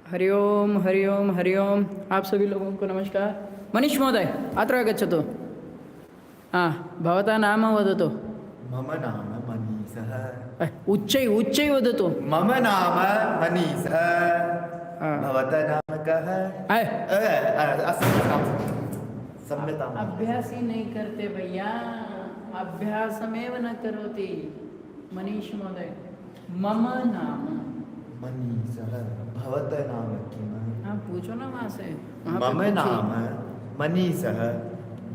हरिओम हरिओम हरिओम। आप सभी लोगों को नमस्कार। मनीष महोदय अत्र आगच्छतु। भवतः नाम वदतु। मम नाम मनीषः। उच्चै वदतु। मम नाम मनीषः। भवतः नाम कः? सम्यताम्। अभ्यास ही नहीं करते भैया, अभ्यासमेव न करोति। मनीष महोदय मम नाम मनीषः। भवतः नाम किम्? पूछो ना वहाँ से। मम नाम मनीषः।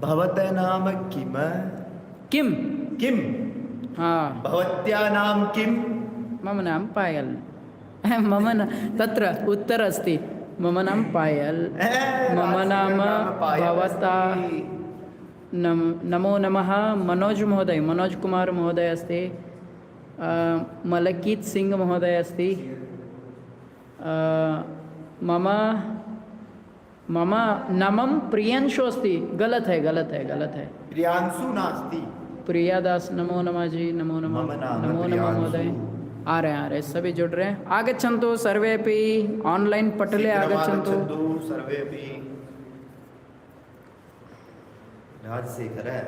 भवतः नाम किम्? किम किम्? भवत्याः नाम किम्? मम नाम पायल। मम न तत्र उत्तर अस्ति। मम नाम पायल। मम नाम भवता नमो नमः। मनोज महोदय, मनोज कुमार महोदय अस्ति। मलकीत सिंह महोदय अस्ति। मम मम नमम प्रियांशु अस्ति। गलत है, गलत है, गलत है। प्रियांशु नास्ति। प्रियादास नमो नमः जी, नमो नमः, नमो नमः महोदय। आ रहे सभी जुड़ रहे हैं। आगच्छन्तु सर्वेपि ऑनलाइन पटले आगच्छन्तु सर्वेपि। राजशेखरः।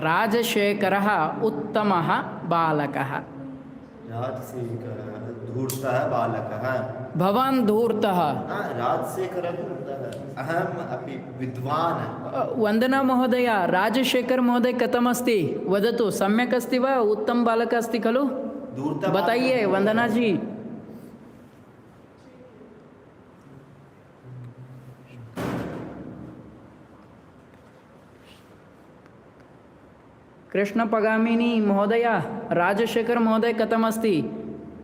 राजशेखरः उत्तमः बालकः। राजशेखरः धूर्तः बालकः। भवान् धूर्तः। राजशेखरः धूर्तः। अहम् अपि विद्वान्। वन्दना महोदय, राजशेखर महोदय कथम् अस्ति वदतु। सम्यक् अस्ति वा? उत्तम बालक अस्ति खलु? बताइए वंदना जी। कृष्ण पगामिनी महोदय, राजशेखर महोदय कथम् अस्ति?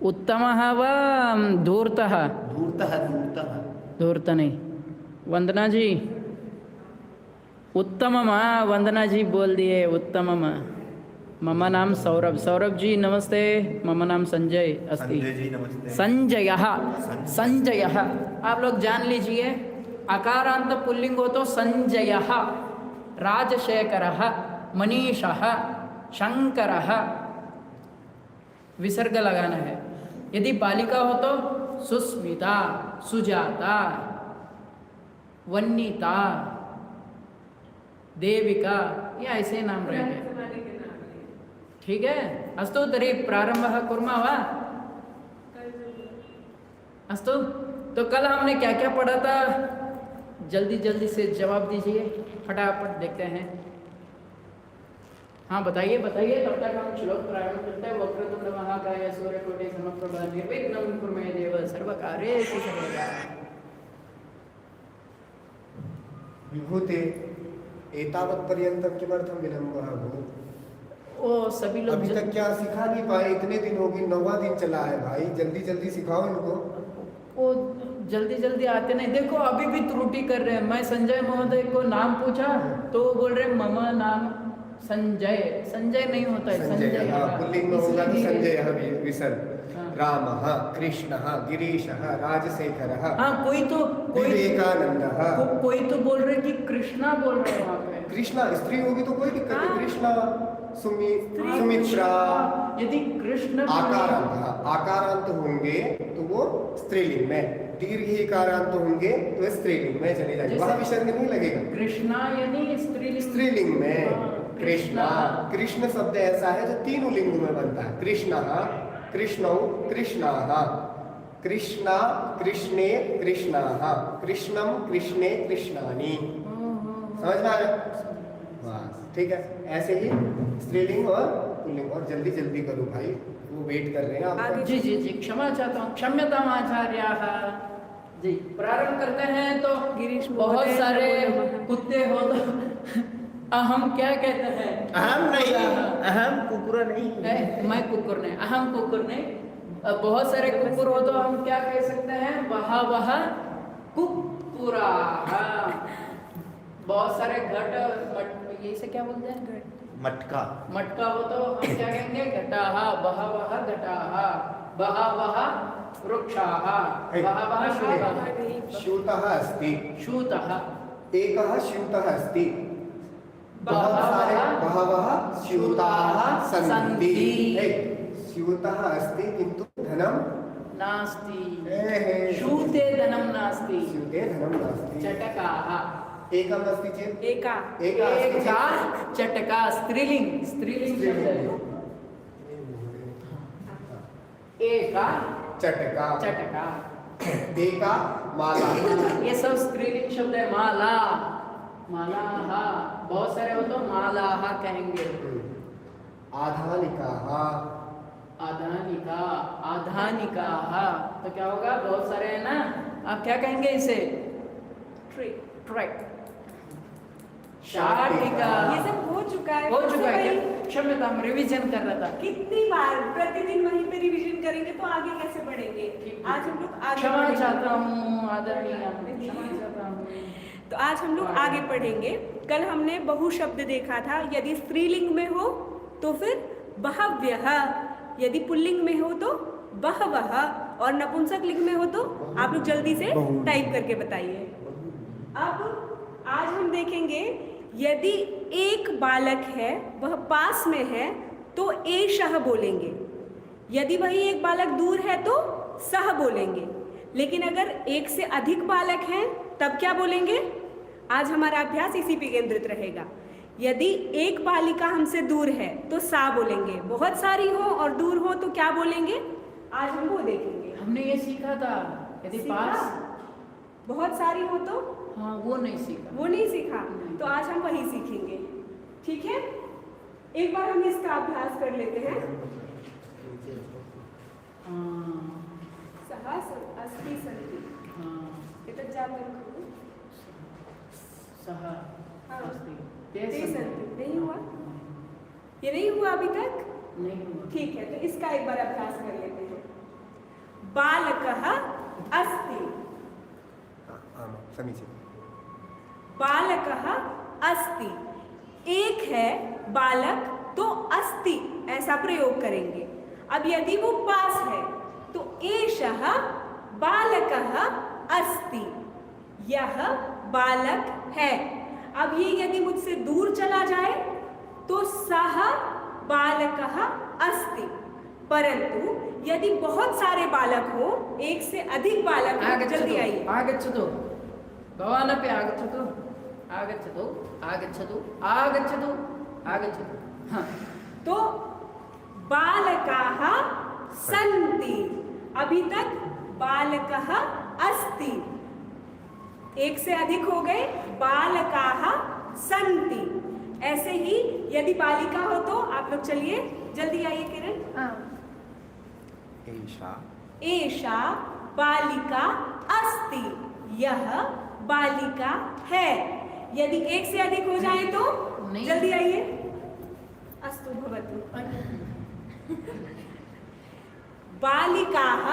उत्तमः वा धूर्तः? धूर्तः। धूर्तः। धूर्त नहीं। वंदना जी उत्तमम। वंदना जी बोल दिए उत्तमम। मम नाम सौरभ। सौरभ जी नमस्ते। मम नाम संजय अस्ति। संजय जी नमस्ते। संजयः। संजयः आप लोग जान लीजिए, अकारांत पुल्लिंग हो तो संजयः, राजशेखरः, मनीषः, शंकरः विसर्ग लगाना है। यदि बालिका हो तो सुस्मिता, सुजाता, वन्नीता, देविका, ये ऐसे नाम रहेंगे। ठीक है। अस्तु तर्हि प्रारंभः कुर्मः वा? अस्तु। तो कल हमने क्या क्या पढ़ा था? जल्दी जल्दी से जवाब दीजिए, फटाफट देखते हैं। बताइए बताइए, तब तक हम श्लोक प्रारंभ करते हैं। वक्रतुंड महाकाय सूर्यकोटि समप्रभा निर्विघ्नं कुरु मे देव सर्वकार्येषु सर्वदा। विभूते एतावत् पर्यन्तं किमर्थं विलम्बः अभूत्? ओ सभी लोग अभी तक क्या सिखा नहीं पाए? इतने दिन हो गए, 9वां दिन चला है भाई। जल्दी जल्दी सिखाओ इनको। वो जल्दी जल्दी आते नहीं। देखो अभी भी त्रुटि कर रहे हैं। मैं संजय महोदय को नाम पूछा तो वो बोल रहे मम नाम संजय। संजय नहीं होता है, संजय। पुल्लिंग में होगा तो संजय विसर्ग। रामः, कृष्णः, गिरीशः, राजशेखरः। कोई तो विवेकानंदः। कोई तो बोल रहे कि कृष्णा बोल रहे हैं वहाँ पे। कृष्णा स्त्री होगी तो कोई दिक्कत नहीं। कृष्णा, सुमित्रा। यदि कृष्ण आकारांत होंगे तो वो स्त्रीलिंग में, दीर्घ इकारांत होंगे तो स्त्रीलिंग में चले जाएंगे। वहाँ विसर्ग नहीं लगेगा। कृष्णा यानी स्त्रीलिंग में कृष्णा। कृष्ण शब्द ऐसा है जो तीनों लिंग में बनता है। कृष्णः, कृष्णौ, कृष्णाः, कृष्णा, कृष्णे, कृष्णाः, कृष्णम, कृष्णे, कृष्णानि। समझ में आ रहा है? बस ठीक है। ऐसे ही स्त्रीलिंग और पुल्लिंग। और जल्दी जल्दी करो भाई, वो वेट कर रहे हैं आपका। जी जी जी, क्षमा चाहता हूँ, क्षम्यताम् आचार्याः जी। प्रारंभ करते हैं। तो गिरीश बहुत सारे कुत्ते हो तो अहम क्या कहते हैं? अहम नहीं, अहम कुकुर नहीं। मैं कुकुर नहीं, अहम कुकुर नहीं। बहुत सारे कुकुर हो तो हम क्या कह सकते हैं? वह कुकुरा। बहुत सारे घट, ये से क्या बोलते हैं? मटका। मटका हो तो हम क्या कहेंगे? घटाः। बहवः घटाः, बहवः वृक्षाः, बहवः शूताः। शूतः अस्ति। शूतः। एकः शूतः अस्ति। बहवः स्यूताः सन्ति। स्यूतः अस्ति किन्तु धनं नास्ति एहे। शूते धनं नास्ति स्यूते धनं नास्ति। चटकाः एकम् अस्ति चेत् एका एका अस्ति एका चेत् चटका स्त्रीलिंग स्त्रीलिंग शब्द है एका चटका चटका एका माला ये सब स्त्रीलिंग शब्द है माला माला बहुत सारे हो तो माला कहेंगे आधानिकाः आधानिका आधानिका तो क्या होगा बहुत सारे है ना आप क्या कहेंगे इसे ट्रे ट्रैक शाटिका ये सब हो चुका है। हो चुका है वही क्या क्षम्यता हम रिवीजन कर रहा था कितनी बार प्रतिदिन वहीं पे रिवीजन करेंगे तो आगे कैसे बढ़ेंगे। आज हम लोग आगे क्षमा बढ़ेंगे। चाहता हूँ आदरणीय क्षमा चाहता हूँ तो आज हम लोग आगे पढ़ेंगे। कल हमने बहु शब्द देखा था, यदि स्त्रीलिंग में हो तो फिर बहव्यः, यदि पुल्लिंग में हो तो बहवः, और नपुंसक लिंग में हो तो आप लोग जल्दी से टाइप करके बताइए। अब आज हम देखेंगे यदि एक बालक है वह पास में है तो एषः बोलेंगे, यदि वही एक बालक दूर है तो सह बोलेंगे, लेकिन अगर एक से अधिक बालक हैं तब क्या बोलेंगे। आज हमारा अभ्यास इसी पे केंद्रित रहेगा। यदि एक बालिका हमसे दूर है तो सा बोलेंगे, बहुत सारी हो और दूर हो तो क्या बोलेंगे, आज हम वो देखेंगे। हमने ये सीखा था यदि सीखा? पास बहुत सारी हो तो हाँ वो नहीं सीखा वो नहीं सीखा, तो आज हम वही सीखेंगे। ठीक है, एक बार हम इसका अभ्यास कर लेते हैं। हाँ, सहा अस्ति सन्ति हाँ, एतत् जातं खलु। सह हाँ। अस्ति ते ते सन्ति। सन्ति। नहीं हुआ, ये नहीं हुआ अभी तक। नहीं हुआ ठीक है, तो इसका एक बार अभ्यास कर लेते हैं। बालकः अस्ति, आम् समीचीनं। बालकः अस्ति, एक है बालक तो अस्ति ऐसा प्रयोग करेंगे। अब यदि वो पास है तो एषः बालकः अस्ति, यह बालक है। अब ये यदि मुझसे दूर चला जाए तो सः बालकः अस्ति, परंतु यदि बहुत सारे बालक हो, एक से अधिक बालक हो, जल्दी आइए। आगच्छतु भवानपि आगच्छतु आगच्छतु आगच्छतु आगच्छतु आगच्छतु हाँ तो बालकाः सन्ति, अभी तक बालकः अस्ति, एक से अधिक हो गए, बालकाः सन्ति। ऐसे ही यदि बालिका हो तो आप लोग चलिए जल्दी आइए किरण। एषा एषा बालिका अस्ति, यह बालिका है। यदि एक से अधिक हो जाए तो नहीं। जल्दी आइए। अस्तु भवतु। बालिकाः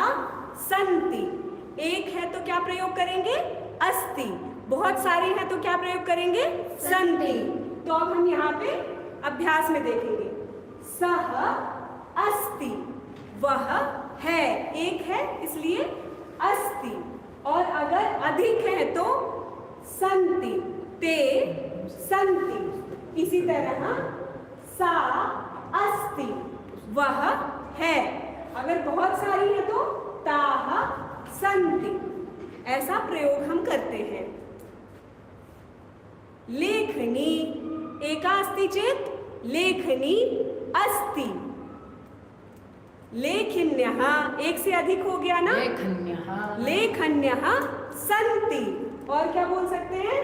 सन्ति, एक है तो क्या प्रयोग करेंगे, अस्ति, बहुत सारी है तो क्या प्रयोग करेंगे, सन्ति। तो अब हम यहाँ पे अभ्यास में देखेंगे। सह अस्ति, वह है, एक है इसलिए अस्ति, और अगर अधिक है तो सन्ति, ते सन्ति। इसी तरह सा अस्ति, वह है, अगर बहुत सारी है तो ताः सन्ति। ऐसा प्रयोग हम करते हैं। लेखनी, एका अस्ति चेत् लेखनी अस्ति, लेखिन्यः, एक से अधिक हो गया ना, लेखन्यः लेखन्यः सन्ति। और क्या बोल सकते हैं,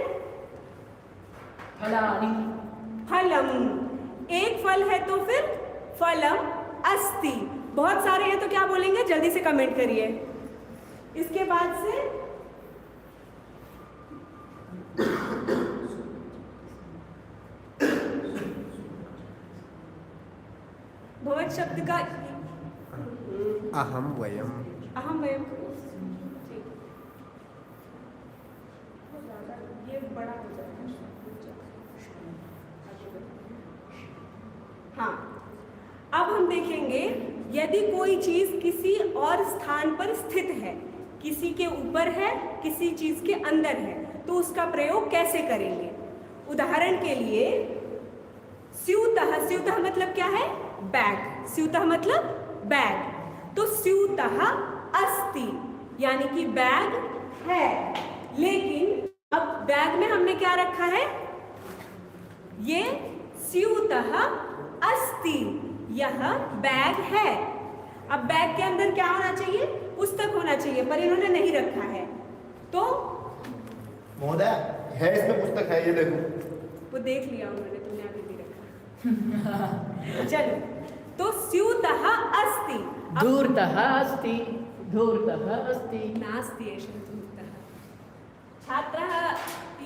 फलानि फलम, एक फल है तो फिर फलम अस्ति। बहुत सारे हैं तो क्या बोलेंगे, जल्दी से कमेंट करिए। इसके बाद से भवत शब्द का अहम वयम अहम वयम, ये बड़ा हो जाता है। हाँ, अब हम देखेंगे यदि कोई चीज किसी और स्थान पर स्थित है, किसी के ऊपर है, किसी चीज के अंदर है, तो उसका प्रयोग कैसे करेंगे। उदाहरण के लिए स्यूतः, स्यूतः मतलब क्या है, बैग, स्यूतः मतलब बैग। तो स्यूतः अस्ति, यानी कि बैग है। लेकिन अब बैग में हमने क्या रखा है? ये स्यूतः अस्ति, यह बैग है। अब बैग के अंदर क्या होना चाहिए? पुस्तक होना चाहिए, पर इन्होंने नहीं रखा है, तो महोदय है इसमें पुस्तक है, ये देखो। वो देख लिया उन्होंने, तुमने आगे भी रखा। चलो, तो स्यूतः अस्ति। अब धूर्तः अस्ति, धूर्तः अस्ति। नास्ति एष धूर्तः। छात्रः,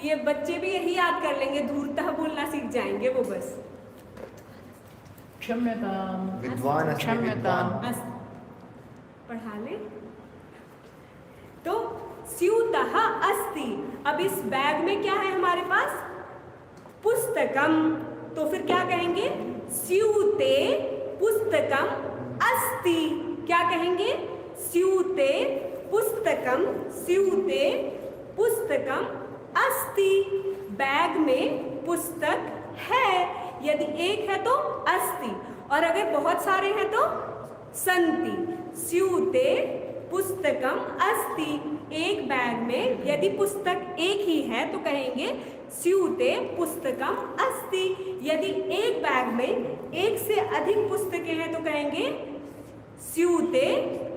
ये बच्चे भी यही याद कर लेंगे, धूर्तः बोलना सीख जाएंगे वो बस। क्षम्यताम्, विद्वान अस्ति, क्षम्यताम्। विद्वान। पढ़ा ले। तो स्यूतः अस्ति। अब इस बैग में क्या है हमारे पास? पुस्तकम। तो फिर क्या कहेंगे? स्यूते पुस्तकम अस्ति। क्या कहेंगे? स्यूते पुस्तकम, स्यूते पुस्तकम अस्ति। बैग में पुस्तक है। यदि एक है तो अस्ति, और अगर बहुत सारे हैं तो संति। स्यूते पुस्तकम अस्ति। एक बैग में यदि पुस्तक एक ही है तो कहेंगे स्यूते पुस्तकम अस्ति। यदि एक बैग में एक से अधिक पुस्तकें हैं तो कहेंगे स्यूते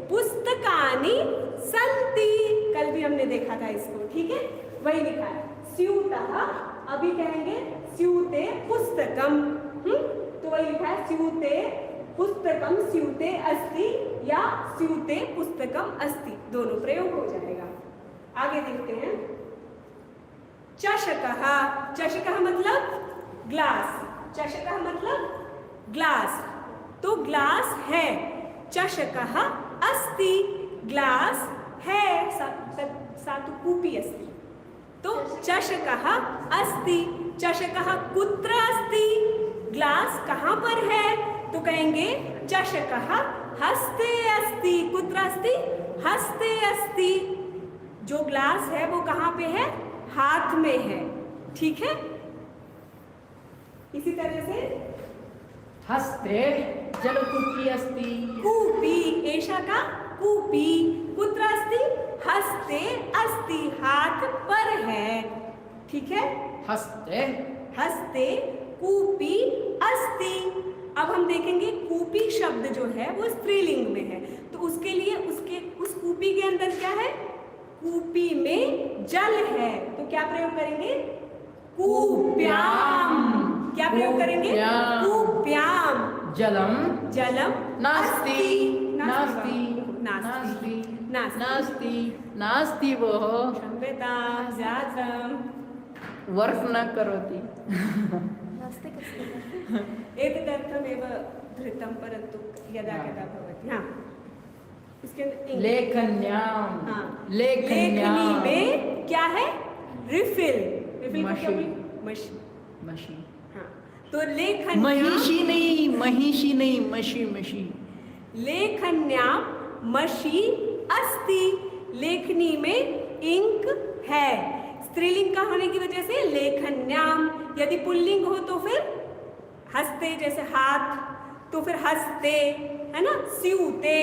पुस्तकानि सन्ति। कल भी हमने देखा था इसको, ठीक है? वही लिखा है स्यूतः, अभी कहेंगे स्यूते पुस्तकम। तो वही लिखा है स्यूते पुस्तकम स्यूते अस्ति या स्यूते पुस्तकम अस्ति, दोनों प्रयोग हो जाएगा। आगे देखते हैं। चषकः। चषकः मतलब ग्लास, चषकः मतलब ग्लास। तो ग्लास है। चषकः अस्ति, ग्लास है। सातु कूपी अस्ति। तो चषकः अस्ति। चषकः कुत्र अस्ति? ग्लास कहाँ पर है? तो कहेंगे चषकः हस्ते अस्ति। कुत्र अस्ति? हस्ते अस्ति। जो ग्लास है वो कहाँ पे है? हाथ में है, ठीक है? इसी तरह से हस्ते जलकूपी अस्ति। कूपी, एषा का कूपी। कुत्र अस्ति? हस्ते अस्ति, हाथ पर है, ठीक है? हस्ते हस्ते कूपी अस्ति। अब हम देखेंगे कूपी शब्द जो है वो स्त्रीलिंग में है, तो उसके लिए उस कूपी के अंदर क्या है? कूपी में जल है, तो क्या प्रयोग करेंगे? कूप्याम। क्या प्रयोग करेंगे? कूप्याम। कूप्याम। जलम जलम नास्ति, नास्ति, नास्ति, नास्ति, नास्ति, नास्ति भोः। क्षम्यतां, जातं। वर्क न करोति। एतदर्थमेव धृतं, परन्तु यदा कदा भवति। हाँ, इसके अंदर लेखन्याम। हाँ, लेखन्याम। लेखनी में क्या है? रिफिल। रिफिल को क्या मशी। बोलें? मशी। मशी। हाँ, तो लेखन्याम। महिषी नहीं, महिषी नहीं, मशी मशी। लेखन्याम मशी अस्ति। लेखनी में इंक है। स्त्रीलिंग का होने की वजह से लेखन्याम। यदि पुल्लिंग हो तो फिर हस्ते, जैसे हाथ, तो फिर हस्ते, है ना? स्यूते,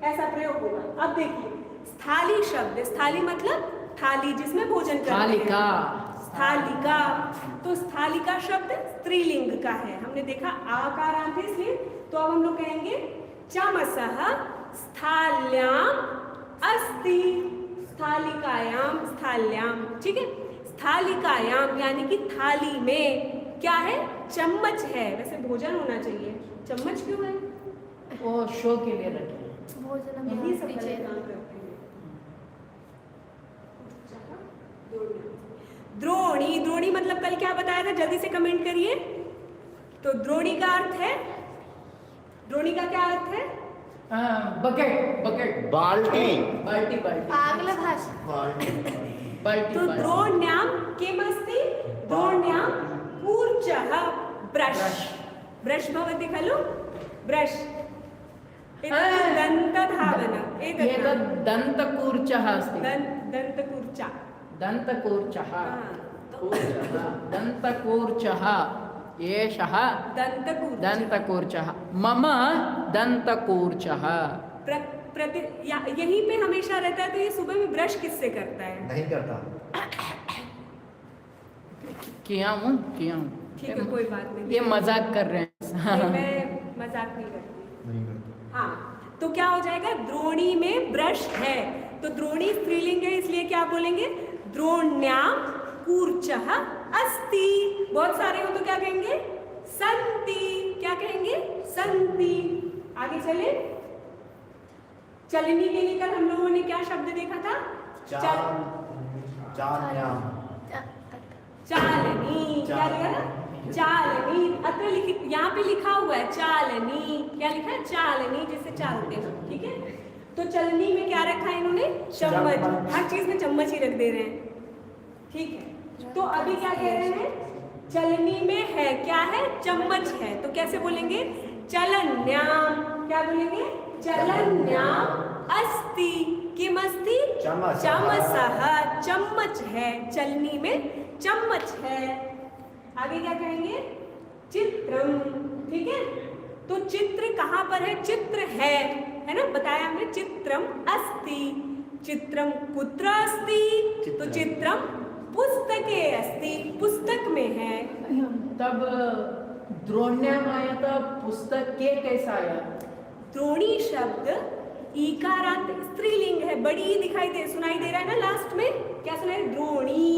ऐसा प्रयोग होगा। अब देखिए स्थाली शब्द। स्थाली मतलब थाली जिसमें भोजन करते हैं। थालिका। स्थालिका। तो स्थालिका शब्द स्त्रीलिंग का है। हमने देखा आकारांत है इसलिए, तो अब हम लोग कहेंगे चमसः स्थाल्याम अस्ति। स्थालिकायाम, स्थाल्याम, ठीक है? स्थालिकायाम यानी कि थाली में क्या है? चम्मच है। वैसे भोजन होना चाहिए, चम्मच क्यों है? वो शो के लिए रखे। यही सब वाले काम करते हैं। द्रोणी। द्रोणी मतलब कल क्या बताया था? जल्दी से कमेंट करिए। तो द्रोणी का अर्थ है, द्रोणी का क्या अर्थ है? Bucket, bucket. बाल्टी। बाल्टी, बाल्टी। आंग्ल भाषा। बाल्टी। बाल्टी, तो बाल्टी। द्रोण्याम किमस्ति? द्रोण्याम कूर्चः। ब्रश। ब्रश भवति खलु? ब्रश। दन्तधावनम्। एतत् दन्तकूर्चः अस्ति। दन्तकूर्चा। दन्तकूर्चः। हाँ। कूर्चः। दन्तकूर्चः। एषः दन्तकूर्चा। दन्तकूर्चः। मम दन्तकूर्चः। यहीं पे हमेशा रहता है, तो ये सुबह में ब्रश किससे करता है? नहीं करता। किया हूँ ठीक है, कोई बात नहीं। ये मजाक कर रहे हैं। नहीं, मैं मजाक नहीं करती। नहीं करता। हाँ, तो क्या हो जाएगा? द्रोणी में ब्रश है, तो द्रोणी स्त्रीलिंग है, इसलिए क्या बोलेंगे? द्रोण्याम कूर्चः अस्ति। बहुत सारे हो तो क्या कहेंगे? संति। क्या कहेंगे? संति। आगे चले। चलनी के लिए कल हम लोगों ने क्या शब्द देखा था? चालन्याम। चालनी। क्या लिखा था? चालनी। अत्र यहाँ पे लिखा हुआ है चालनी। क्या लिखा है? चालनी, जैसे चालते हो। ठीक है, तो चलनी में क्या रखा है इन्होंने? चम्मच। हर चीज में चम्मच ही रख दे रहे हैं। ठीक है, तो अभी क्या कह रहे हैं? चलनी में है, क्या है? चम्मच है, तो कैसे बोलेंगे? चलन्याम। क्या बोलेंगे? चलन्याम अस्ति। किम अस्ति? चम्मच। चमसः। चम्मच है, चलनी में चम्मच है। आगे क्या कहेंगे? चित्रम। ठीक है, तो चित्र कहाँ पर है? चित्र है ना, बताया हमने। चित्रम अस्ति। चित्रम कुत्र अस्ति? तो चित्रम पुस्तके अस्ति। पुस्तक में है। तब द्रोण्याम आया था, पुस्तक के कैसा आया? द्रोणी शब्द ईकारांत स्त्रीलिंग है, बड़ी ई दिखाई दे, सुनाई दे रहा है ना लास्ट में? क्या सुनाई? द्रोणी।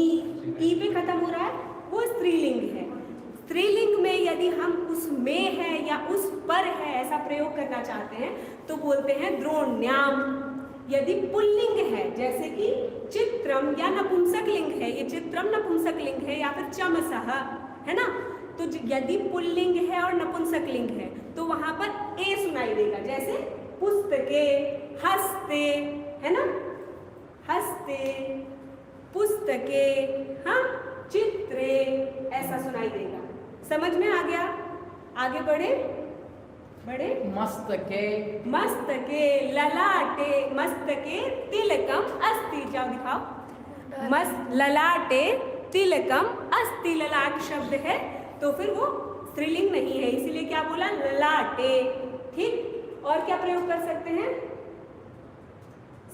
ई पे खत्म हो रहा है, वो स्त्रीलिंग है। स्त्रीलिंग में यदि हम उसमें है या उस पर है ऐसा प्रयोग करना चाहते हैं तो बोलते हैं द्रोण्याम। यदि पुल्लिंग है, जैसे कि चित्रम या नपुंसक लिंग है, ये चित्रम नपुंसक लिंग है, या फिर चमसः है ना, तो यदि पुल्लिंग है और नपुंसक लिंग है तो वहां पर ए सुनाई देगा, जैसे पुस्तके, हस्ते, है ना, हस्ते, पुस्तके, हाँ, चित्रे, ऐसा सुनाई देगा। समझ में आ गया? आगे बढ़े बढ़े। मस्तके, मस्तके, ललाटे, मस्तके तिलकम अस्ति। जाओ दिखाओ। ललाटे तिलकम अस्ति। ललाट शब्द है तो फिर वो स्त्रीलिंग नहीं है, इसीलिए क्या बोला? ललाटे। ठीक, और क्या प्रयोग कर सकते हैं?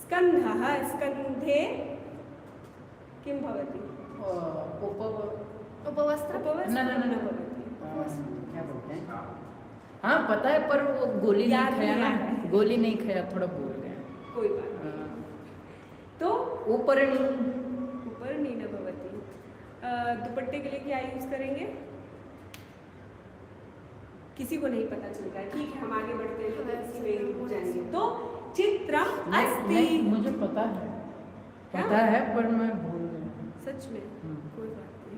स्कंधः, स्कंधे किम भवति? उपवस्त्र। उपवस्त्र ना भवति। क्या बोलते हैं? हाँ पता है, पर वो गोली नहीं याद खाया नहीं ना, आया। गोली नहीं खाया, थोड़ा भूल गए। कोई बात नहीं। तो ऊपर ऊपर नीना भवति। दुपट्टे के लिए क्या यूज करेंगे? किसी को नहीं पता चलता है। ठीक है, हम आगे बढ़ते हैं, जाएंगे। तो चित्रम अस्ति। मुझे पता है, पता है, पर मैं भूल गया। सच में? कोई बात नहीं।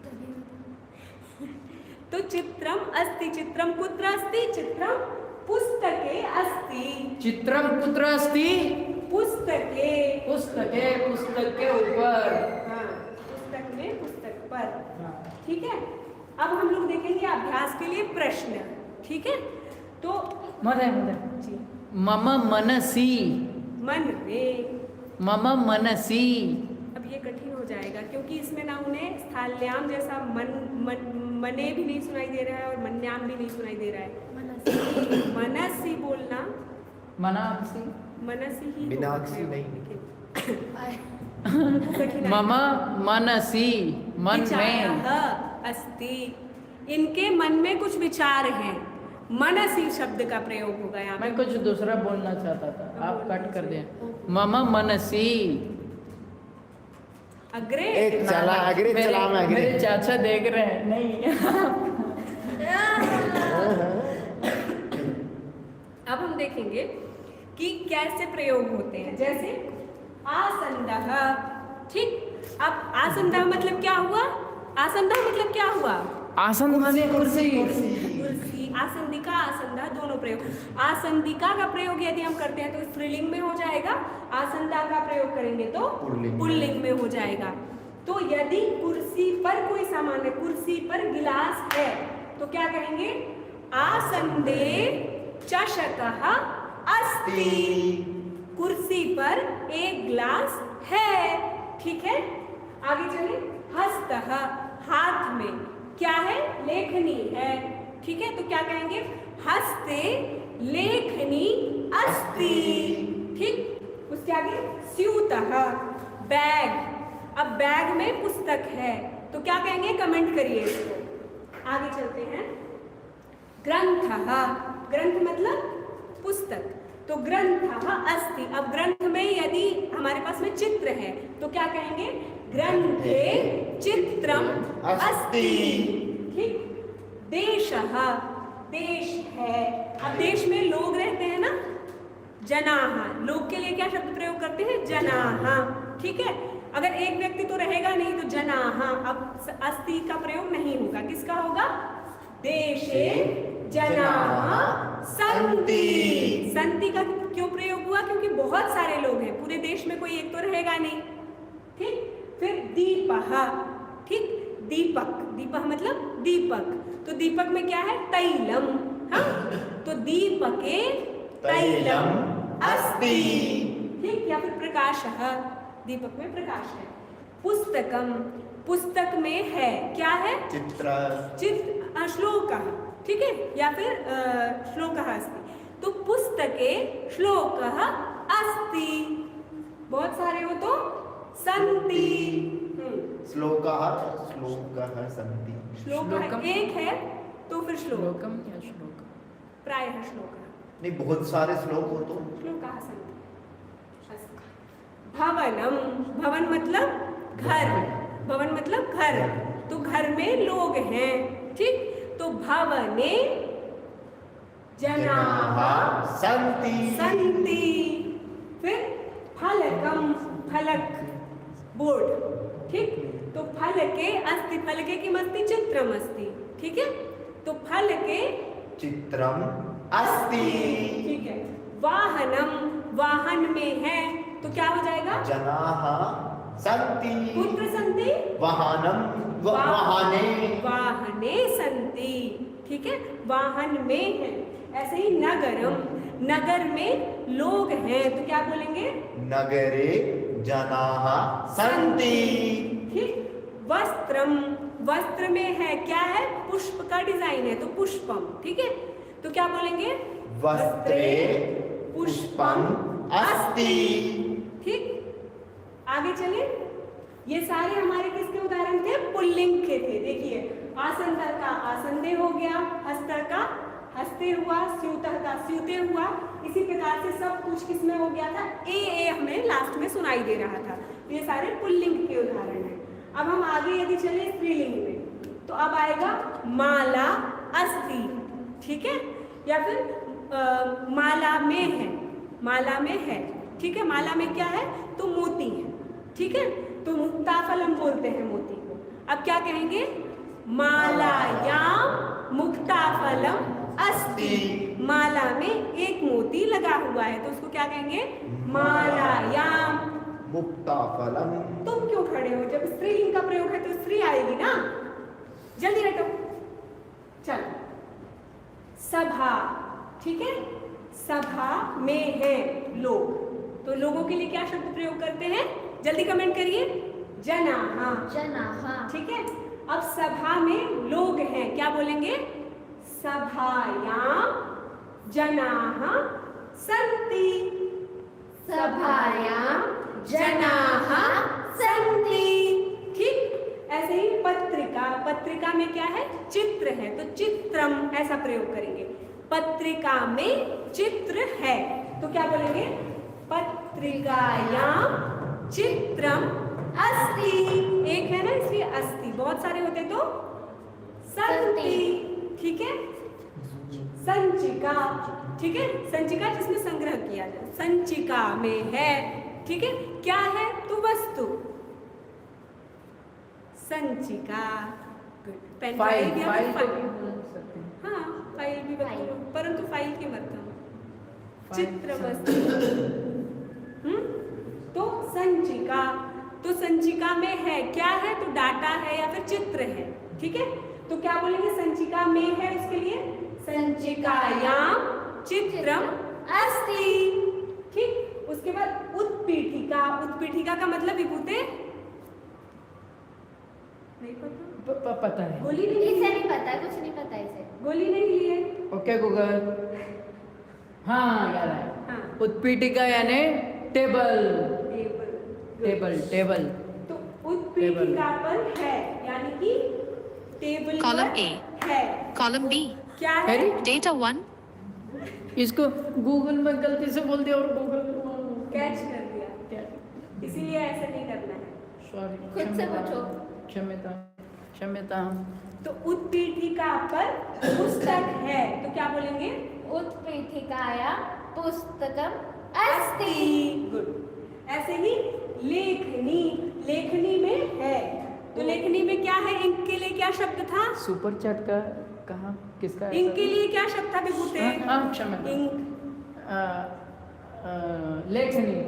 तो चित्रम अस्ति। चित्रम कुत्र अस्ति? चित्रम पुस्तके अस्ति। चित्रम कुत्र अस्ति? पुस्तके। पुस्तके, पुस्तक के ऊपर। हाँ, पुस्तक में, पुस्तक पर। हाँ। ठीक है, अब हम लोग देखेंगे अभ्यास के लिए प्रश्न। ठीक है, तो जी। मम मनसी, मन में, मम मनसी। अब ये कठिन हो जाएगा क्योंकि इसमें ना उन्हें स्थाल्याम जैसा मने भी नहीं सुनाई दे रहा है और मन्याम भी नहीं सुनाई दे रहा है। मनसी बोलना, मनासी, मनसी ही मीनाक्षी नहीं। कठिन है। मम मनसी, मन में। विचारः अस्ति। इनके मन में कुछ विचार हैं, मनसी शब्द का प्रयोग होगा यहाँ पे। मैं कुछ दूसरा बोलना चाहता था, आप कट कर दें। मम मनसी। अग्रे एक चला अग्रे, चला में अग्रे। मेरे चाचा देख रहे हैं। नहीं अब हम देखेंगे कि कैसे प्रयोग होते हैं। जैसे आसंदः। ठीक, अब आसंदः मतलब क्या हुआ? आसंदः मतलब क्या हुआ? आसन माने कुर्सी। कुर्सी। आसंदिका, आसंदः दोनों प्रयोग। आसंदिका का प्रयोग यदि हम करते हैं तो स्त्रीलिंग में हो जाएगा, आसंदा का प्रयोग करेंगे तो पुल्लिंग में हो जाएगा। तो यदि कुर्सी पर कोई सामान है, कुर्सी पर गिलास है, तो क्या कहेंगे? आसंदे चषकः अस्ति। कुर्सी पर एक गिलास है। ठीक है, आगे चले। हस्तः, हाथ में क्या है? लेखनी है। ठीक है, तो क्या कहेंगे? हस्ते लेखनी अस्ति। ठीक। उसके आगे स्यूतः, बैग। अब बैग में पुस्तक है तो क्या कहेंगे, कमेंट करिए इसको। आगे चलते हैं। ग्रंथः, ग्रंथ मतलब पुस्तक, तो ग्रंथः अस्ति। अब ग्रंथ में यदि हमारे पास में चित्र है तो क्या कहेंगे, ग्रंथे चित्रम अस्ति। ठीक। देशः, देश है। अब देश में लोग रहते हैं ना, जनाः। लोग के लिए क्या शब्द प्रयोग करते हैं, जनाः। ठीक है। अगर एक व्यक्ति तो रहेगा नहीं तो जनाः। अब अस्ति का प्रयोग नहीं होगा, किसका होगा, देशे जनाः सन्ति। सन्ति का क्यों प्रयोग हुआ, क्योंकि बहुत सारे लोग हैं, पूरे देश में कोई एक तो रहेगा नहीं। ठीक। फिर दीपः, ठीक, दीपक, दीपक मतलब दीपक, तो दीपक में क्या है, तैलम। हाँ, तो दीपके तैलम अस्ति। ठीक। या फिर प्रकाशः, दीपक में प्रकाश है। पुस्तकम, पुस्तक में है, क्या है, चित्र, चित्र, श्लोकः। ठीक है। या फिर श्लोकः अस्ति, तो पुस्तके श्लोकः अस्ति। बहुत सारे हो तो सन्ति। श्लोकः, श्लोकः सन्ति। श्लोकः एक है तो फिर श्लोक, श्लोकम या श्लोक, प्रायः श्लोकः। नहीं, बहुत सारे श्लोक हो तो श्लोकः सन्ति। भवनम, भवन मतलब घर, भवन मतलब घर, तो घर में लोग हैं। ठीक। तो भवने जनाः सन्ति। सन्ति। फिर फलकम, फलक, बोर्ड। ठीक। तो फलके अस्ति, फलके किम अस्ति, चित्रम अस्ति। ठीक है। तो फलके चित्रम अस्ति। ठीक है। वाहनम, वाहन में है तो क्या हो जाएगा, जनाः सन्ति। कुत्र सन्ति, वाहनम, वाहने, वाहने सन्ति। ठीक है। वाहन में है। ऐसे ही नगरम, नगर में लोग हैं तो क्या बोलेंगे, नगरे जनाः सन्ति। ठीक। वस्त्रम, वस्त्र में है, क्या है, पुष्प का डिजाइन है तो पुष्पम। ठीक है। तो क्या बोलेंगे, वस्त्रे पुष्पम अस्ति। ठीक। आगे चले। ये सारे हमारे किसके उदाहरण थे, पुल्लिंग के थे। देखिए, आसनदर का आसंदे हो गया, हस्तर का हस्ते हुआ, स्यूतः का स्यूते हुआ। इसी प्रकार से सब कुछ किसमें हो गया था, ए हमें लास्ट में सुनाई दे रहा था। तो ये सारे पुल्लिंग के उदाहरण हैं। अब हम आगे यदि चले स्त्रीलिंग में तो अब आएगा माला अस्ति। ठीक है। या फिर माला में है, माला में है। ठीक है। माला में क्या है, तो मोती है। ठीक है। तो मुक्ताफलम बोलते हैं मोती को। अब क्या कहेंगे, मालायाम मुक्ताफलम अस्ति। माला में एक मोती लगा हुआ है तो उसको क्या कहेंगे, मालायाम मुक्ताफलम। तुम क्यों खड़े हो, जब स्त्रीलिंग का प्रयोग है तो स्त्री आएगी ना, जल्दी हटो। चलो, सभा। ठीक है। सभा में है लोग, तो लोगों के लिए क्या शब्द प्रयोग करते हैं, जल्दी कमेंट करिए, जनाः। जनाः। ठीक है। अब सभा में लोग हैं, क्या बोलेंगे, सभायां जनाः सन्ति। सभायां जनाः सन्ति। ठीक। ऐसे ही पत्रिका, पत्रिका में क्या है, चित्र है तो चित्रम ऐसा प्रयोग करेंगे। पत्रिका में चित्र है तो क्या बोलेंगे, पत्रिकायां चित्रम अस्ति। एक है ना इसलिए अस्ति, बहुत सारे होते तो सन्ति। ठीक है। संचिका। ठीक है। संचिका जिसमें संग्रह किया जाए, संचिका में है। ठीक है। क्या है, तो वस्तु, संचिका। पेन फाइल, ड्राइव या फाइल फिर को भी बोल सकते हैं। हाँ, फाइल भी फाइल। परंतु फाइल की मत कहो, फाइल। चित्र वस्तु। तो संचिका, तो संचिका में है, क्या है, तो डाटा है या फिर चित्र है। ठीक है। तो क्या बोलेंगे, संचिका में है, उसके लिए संचिकायां चित्रम अस्ति। ठीक। उसके बाद उत्पीठिका। उत्पीठिका का मतलब विभूते नहीं पता, पता है। गोली नहीं इसे ली, नहीं पता, कुछ नहीं पता इसे। गोली नहीं लिए। ओके गूगल, हाँ याद आया। हाँ उत्पीठिका यानी टेबल टेबल टेबल टेबल तो उत्पीठिका पर है यानी कि टेबल Column पर A. है Column B. क्या है अरे Data 1. इसको गूगल में गलती से बोल दिया और गूगल कैच कर दिया इसीलिए ऐसा नहीं करना है सॉरी खुद से पूछो। क्षम्यता क्षम्यता तो उत्पीठिका पर पुस्तक है तो क्या बोलेंगे उत्पीठिकाया पुस्तकम अस्ति। गुड ऐसे ही लेखनी लेखनी में है तो लेखनी में क्या है इंक के लिए क्या शब्द था सुपर चैट का कहाँ किसका है? इंक के लिए क्या शब्द था विभूते हाँ, क्षम्यता इंक लेखनी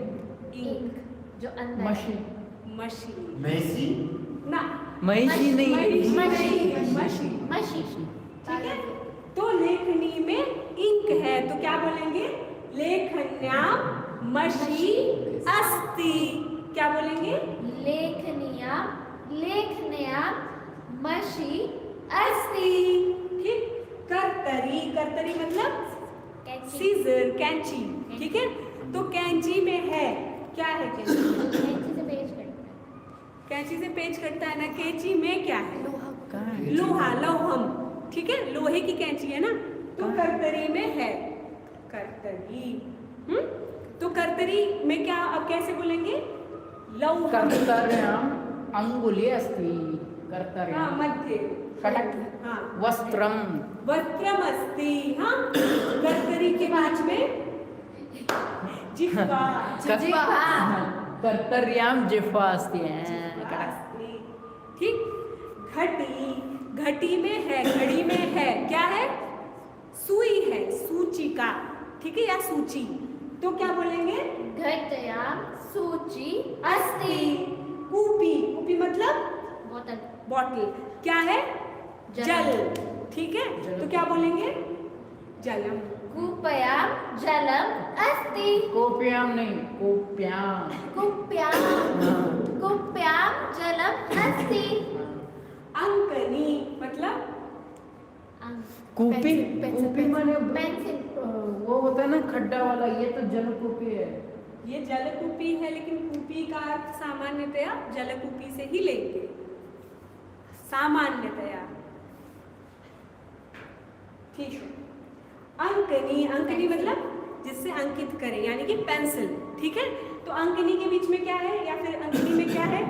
इंक जो अंदर है। मशी मशी मेसी ना महिषी नहीं मशी मशी ठीक है तो लेखनी में इंक है तो क्या बोलेंगे लेखन्याम मशी अस्ति क्या बोलेंगे लेखनिया लेखनया मशी अस्ति। ठीक कर्तरी कर्तरी मतलब कैंची सीजर कैंची ठीक है तो कैंची में है क्या है कैंची कैंची से पेज करना कैंची से पेज कटता है ना कैंची में क्या है कहाँ है? लोहा लौहम ठीक है लोहे की कैंची है ना तो कर्तरी में है कर्तरी तो कर्तरी में क्या अब कैसे बोलेंगे लौहम कर्तर्याम अंगुली अस्ति हाँ कर्तर्याम मध्य कटक हाँ वस्त्रम वस्त्रम अस्ति हाँ कर्तरी के बीच में जिह्वा कर्तर्याम जिह्वा अस्ति अस्ति ठीक घटी घटी में है घड़ी में है क्या है सुई है सूचिका ठीक है या सूची तो क्या बोलेंगे घटया सूची अस्ति। कूपी कूपी मतलब बोतल बॉटल क्या है जल। जल ठीक है तो क्या बोलेंगे जलम कूपया जलम अस्ति। कोप्याम नहीं कोप्याम कुप्याम कुप्याम जलम अस्ति। अंकनी मतलब कूपी कूपी माने पेंसिल वो होता है ना खड्डा वाला ये तो जल कूपी है ये जलकूपी है लेकिन कूपी का अर्थ सामान्यतया जलकूपी से ही लेंगे सामान्यतया ठीक है अंकनी अंकनी मतलब जिससे अंकित करें यानी कि पेंसिल ठीक है तो अंकनी के बीच में क्या है या फिर अंकनी में क्या है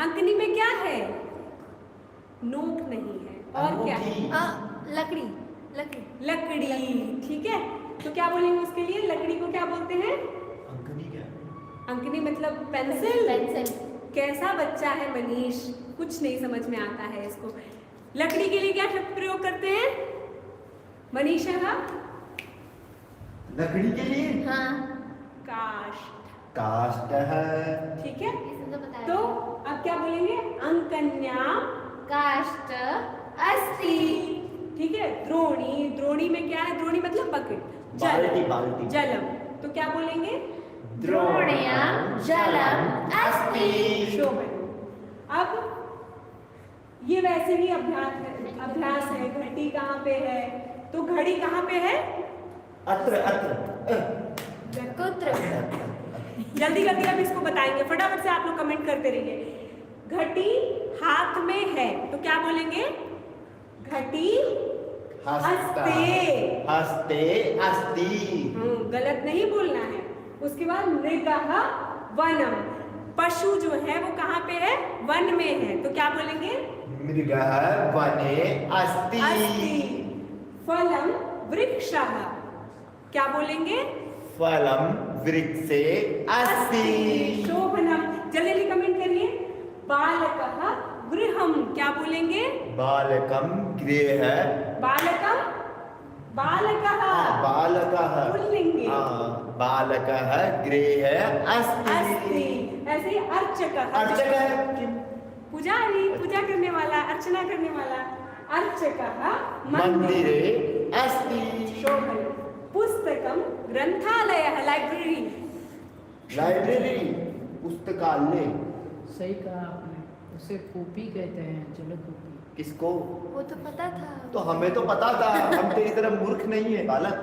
अंकनी में क्या है नोक नहीं है और क्या है लकड़ी लकड़ी लकड़ी ठीक है तो क्या बोलेंगे उसके लिए लकड़ी को क्या बोलते हैं अंकनी क्या अंकनी मतलब पेंसिल पेंसिल कैसा बच्चा है मनीष कुछ नहीं समझ में आता है इसको लकड़ी के लिए क्या शब्द प्रयोग करते हैं मनीषा लकड़ी के लिए हाँ काष्ठ काष्ठ है ठीक है इसने तो बताया तो अब क्या बोलेंगे अंकन्या काष्ठ अस्ति। ठीक है द्रोणी द्रोणी में क्या है द्रोणी मतलब बकेट बाल्टी बाल्टी जलम तो क्या बोलेंगे द्रोण्याम जलम अस्ति। शोभन अब ये वैसे ही अभ्यास है घड़ी कहाँ पे है तो घड़ी कहाँ पे है अत्र अत्र कुत्र जल्दी जल्दी अब इसको बताएंगे फटाफट से आप लोग कमेंट करते रहिए घटी हाथ में है तो क्या बोलेंगे घटी हस्ते हस्ते अस्ति गलत नहीं बोलना है उसके बाद मृगः वनम पशु जो है वो कहाँ पे है वन में है तो क्या बोलेंगे मृगः वने अस्ति अस्ति फलम वृक्षः क्या बोलेंगे फलम वृक्षे अस्ति शोभनम जल्दी जल्दी कमेंट करिए बालकः गृहम क्या बोलेंगे बालकम गृह बालकम बालकः बालकः पुल्लिंगे बालकः गृह अस्ति अस्ति ऐसे ही अर्चकः अर्चकः पुजारी पूजा करने वाला अर्चना करने वाला अर्चकः मंदिरे अस्ति शोभन पुस्तकम ग्रंथालयः लाइब्रेरी लाइब्रेरी पुस्तकालय सही कहा आपने उसे कूपी कहते हैं जल कूपी किसको वो तो पता था तो हमें तो पता था हम तेरी तरह मूर्ख नहीं है बालक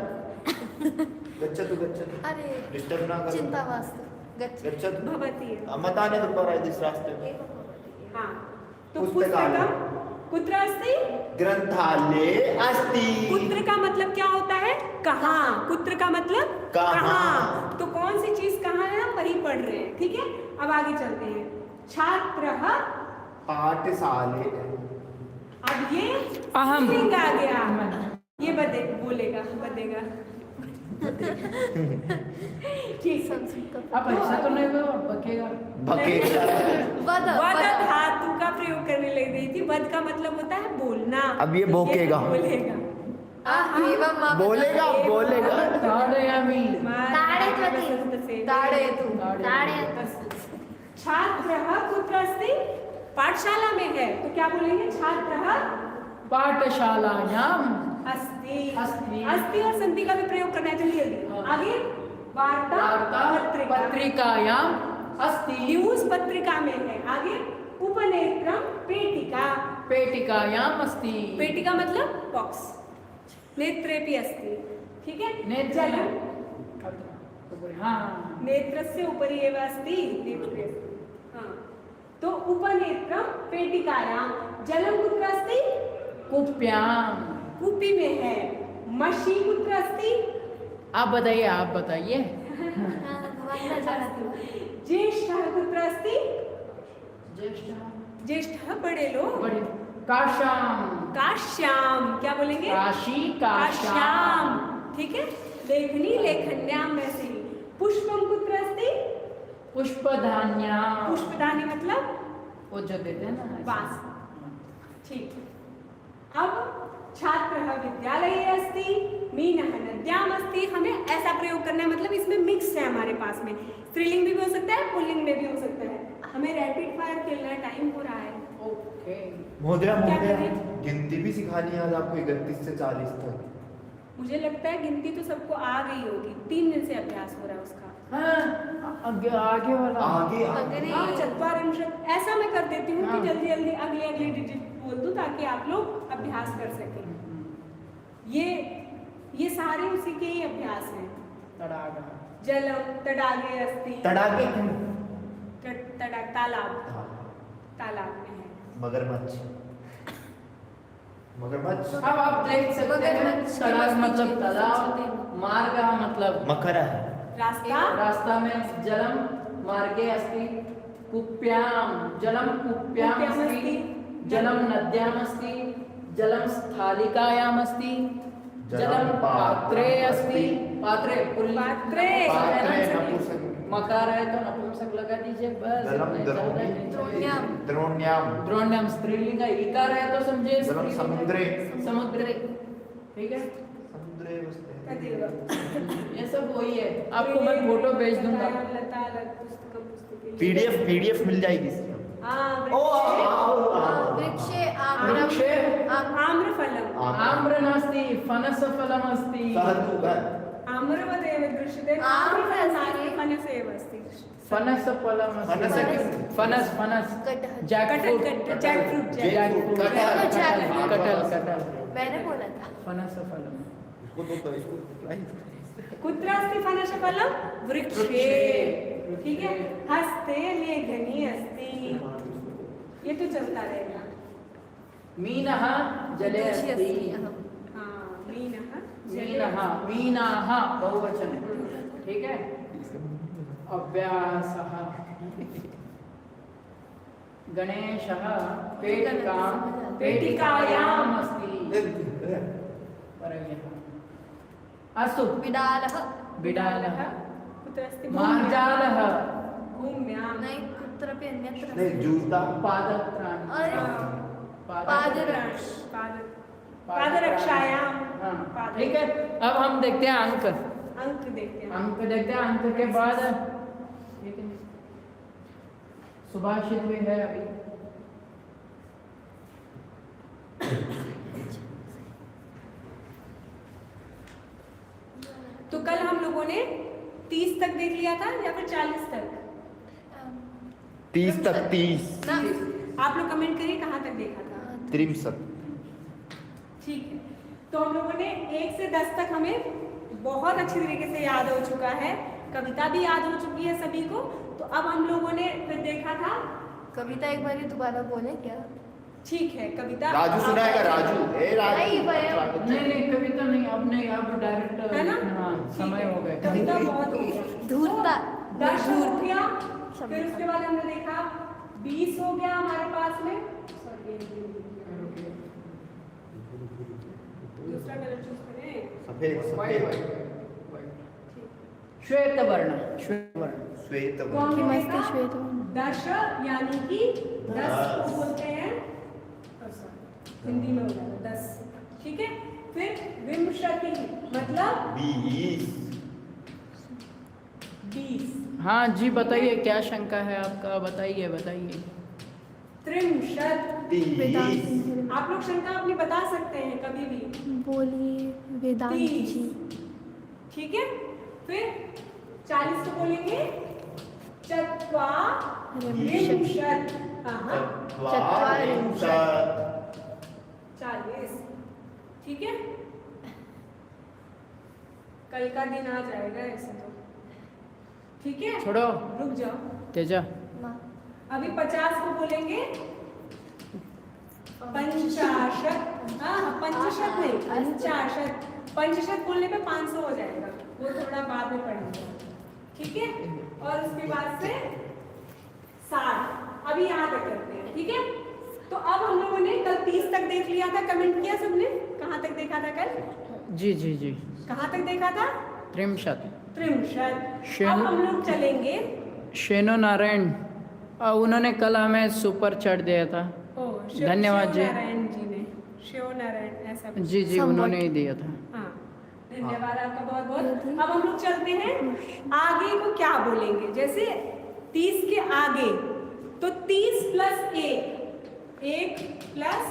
गच्छतु गच्छतु अरे डिस्टर्ब ना करो चिंता मास्तु गच्छ गच्छतु भवति मत आने दो पर इस रास्ते में हाँ तो पुस्तकालय। पुस्तकम कुत्र अस्ति ग्रंथालय अस्ति कुत्र का मतलब क्या होता है कहाँ कुत्र का मतलब कहाँ। तो कौन सी चीज कहाँ है हम वही पढ़ रहे हैं ठीक है अब आगे चलते हैं छात्रः पाठशाले अब ये अहम। स्त्रीलिंग आ गया ये बोलेगा बदेगा ठीक संस्कृत का अब ऐसा तो नहीं होगा बकेगा भकेगा वद वद धातु का प्रयोग करने लग गई थी वद का मतलब होता है बोलना अब ये भौंकेगा। बोलेगा एवं बोलेगा बोलेगा ताड़यामि ताड़यति ताड़यतु ताड़यतु छात्रः कुत्र अस्ति पाठशाला में है तो क्या बोलेंगे छात्रः पाठशालायाम अस्ति अस्ति। अस्ति और संति का भी प्रयोग करना है जल्दी जल्दी आगे वार्ता वार्ता पत्रिका पत्रिकायाम अस्ति न्यूज पत्रिका में है आगे उपनेत्रम पेटिका पेटिकायाम अस्ति पेटिका मतलब बॉक्स नेत्रेपि अस्ति ठीक है नेत्र जलम हाँ नेत्रस्य उपरि एव अस्ति नेत्रे हाँ तो उपनेत्रम पेटिकायां जलम कुत्र अस्ति कुप्याम कूपी में है मशी कुत्र अस्ति आप बताइए वन्न जानातु ज्येष्ठः कुत्र अस्ति ज्येष्ठ ज्येष्ठः बड़े लोग बड़ी काश्याम काश्याम क्या बोलेंगे काशी काश्याम काश्याम ठीक है लेखनी लेखन्याम वैसे ही पुष्पम कुत्र अस्ति पुष्पधान्याम पुष्पदानी मतलब वो जो देते हैं ना बांस ठीक अब छात्रः विद्यालये अस्ति मीनः नद्याम अस्ति हमें ऐसा प्रयोग करना है मतलब इसमें मिक्स है हमारे पास में स्त्रीलिंग भी हो सकता है पुल्लिंग में भी हो सकता है हमें रैपिड फायर खेलना है टाइम हो रहा है ओके महोदय क्या महोदय करें? गिनती भी सिखानी है आज आपको 31 से 40 तक मुझे लगता है गिनती तो सबको आ गई होगी 3 दिन से अभ्यास हो रहा है उसका हाँ आगे वाला आगे अग्रे हाँ चत्वारिंशत् ऐसा मैं कर देती हूँ हाँ। कि जल्दी जल्दी अगली अगली डिजिट बोल दूँ ताकि आप लोग अभ्यास कर सकें ये सारे उसी के ही अभ्यास हैं तड़ागा जलम तडागे अस्ति तड़ाके क्यों तालाब हाँ, तालाब में है मगरमच्छ मगरमच्छ अब आप देख सकते हैं मगरमच्छ तड़ाग की मतलब मस्ती तालाब चीज़ मार्ग मतलब मकरा है रास्ता रास्ता में जलम मार्गे अस्ति कुप्याम जलम कुप्याम कुप्याम् अस्ति अस्ति। जलम नद्याम अस्ति जलम स्थालिकायाम अस्ति जलम पात्रे अस्ति पात्रे पात्रे। नपुंसक मकार है तो नपुंसक लगा दीजिए बस जलम इतना ही, द्रोणी। ज़्यादा नहीं चाहिए। द्रोण्याम द्रोण्याम द्रोण्याम स्त्रीलिंग है इकार है तो समझिए जलम स्त्रीलिंग है। समुद्रे समुद्रे ठीक है समुद्रे बसते हैं तदेव ये सब वही है आपको मैं फोटो भेज दूंगा लता पुस्तक पीडीएफ मिल जाएगी इसकी ओ वृक्षे वृक्षे आम्रफलम आम्र नास्ति फनसफलम अस्ति आम्रवदेव दृश्यते आम्रफलं नास्ति फनसेव अस्ति फनसफलम फनस अस्ति किस- फनस फनस कटहल जैकफ्रूट कटहल, जैकफ्रूट, जैकफ्रूट कटहल, कटहल कटहल। कटहल मैंने बोला था फनसफलम कुत्र अस्ति फनसफलम वृक्षे ठीक है हस्ते लेखनी अस्ति ये तो चलता रहेगा मीनः जले दोषी अस्ति अस्ति अहं हाँ मीनः मीनः मीनाः बहुवचन ठीक है अभ्यासः गणेशः पेटिकायाम् अस्ति परयः अस्तु विडालः बिडालः कुत्र अस्ति मार्जालः भूम्यां नहीं कुत्रापि अन्यत्र नहीं जूता पादत्राणि अरे पादरक्ष पादरक्षायां हाँ, ठीक है अब हम देखते हैं अंक अंक देखते हैं अंक देखते हैं अंक के बाद ठीक है सुभाषित भी है अभी तो कल हम लोगों ने 30 तक देख लिया था या फिर 40 तक 30 तक 30 ना आप लोग कमेंट करिए कहाँ तक देखा था 63 ठीक है तो हम लोगों ने 1 से 10 तक हमें बहुत अच्छी तरीके से याद हो चुका है, कविता भी याद हो चुकी है सभी को। तो अब हम लोगों ने फिर देखा था, कविता एक बार दोबारा बोले क्या? ठीक है कविता राजू सुनाएगा, राजू ए नहीं, राजू भैया। नहीं कविता नहीं, अब नहीं, अब डायरेक्ट है ना? हाँ समय हो गया। कविता बहुत हो गया, धूर्ता। दस हो धूर्त। गया, सब फिर उसके बाद हमने देखा 20 हो गया हमारे पास में। दूसरा कलर चूज करें। सफेद सफेद श्वेत वर्ण, श्वेत वर्ण। श्वेत कौन कि मस्त बोलेगा? श्वेत हो। दश यानी कि 10 को बोलते हैं, हिंदी में हो जाएगा 10, ठीक है। फिर विंशति मतलब 20। हाँ जी बताइए, क्या शंका है आपका, बताइए बताइए। त्रिंशत, 30 आप लोग शंका अपनी बता सकते हैं कभी भी। बोलिए वेदांत 30, जी। ठीक है। फिर 40 को बोलेंगे चत्वारिंशत्। हाँ, 40, ठीक है। कल का दिन आ जाएगा ऐसे तो, ठीक है। छोड़ो रुक जाओ, तेजा। माँ। अभी 50 को बोलेंगे पंचाशत। हाँ, पंचशत नहीं, पंचाशत। पंचशत बोलने पे 500 हो जाएगा, वो थोड़ा बाद में पढ़ेंगे, ठीक है। और उसके बाद से 60 अभी यहाँ तक करते हैं, ठीक है। तो अब हम लोगों ने कल 30 तक देख लिया था, कमेंट किया सबने? कहाँ तक देखा था कल? जी जी जी। कहाँ तक देखा था? त्रिमशत। त्रिंशत। अब हम लोग चलेंगे। शेनो नारायण, उन्होंने कल हमें सुपर चैट दिया था। धन्यवाद जी। नारायण जी ने, शिव नारायण ऐसा कुछ। जी जी उन्होंने ही दिया था। हाँ, धन्यवाद आपका बहुत बहुत। अब हम लोग चलते हैं आगे को क्या बोलेंगे। जैसे 30 के आगे तो 30 + 1 +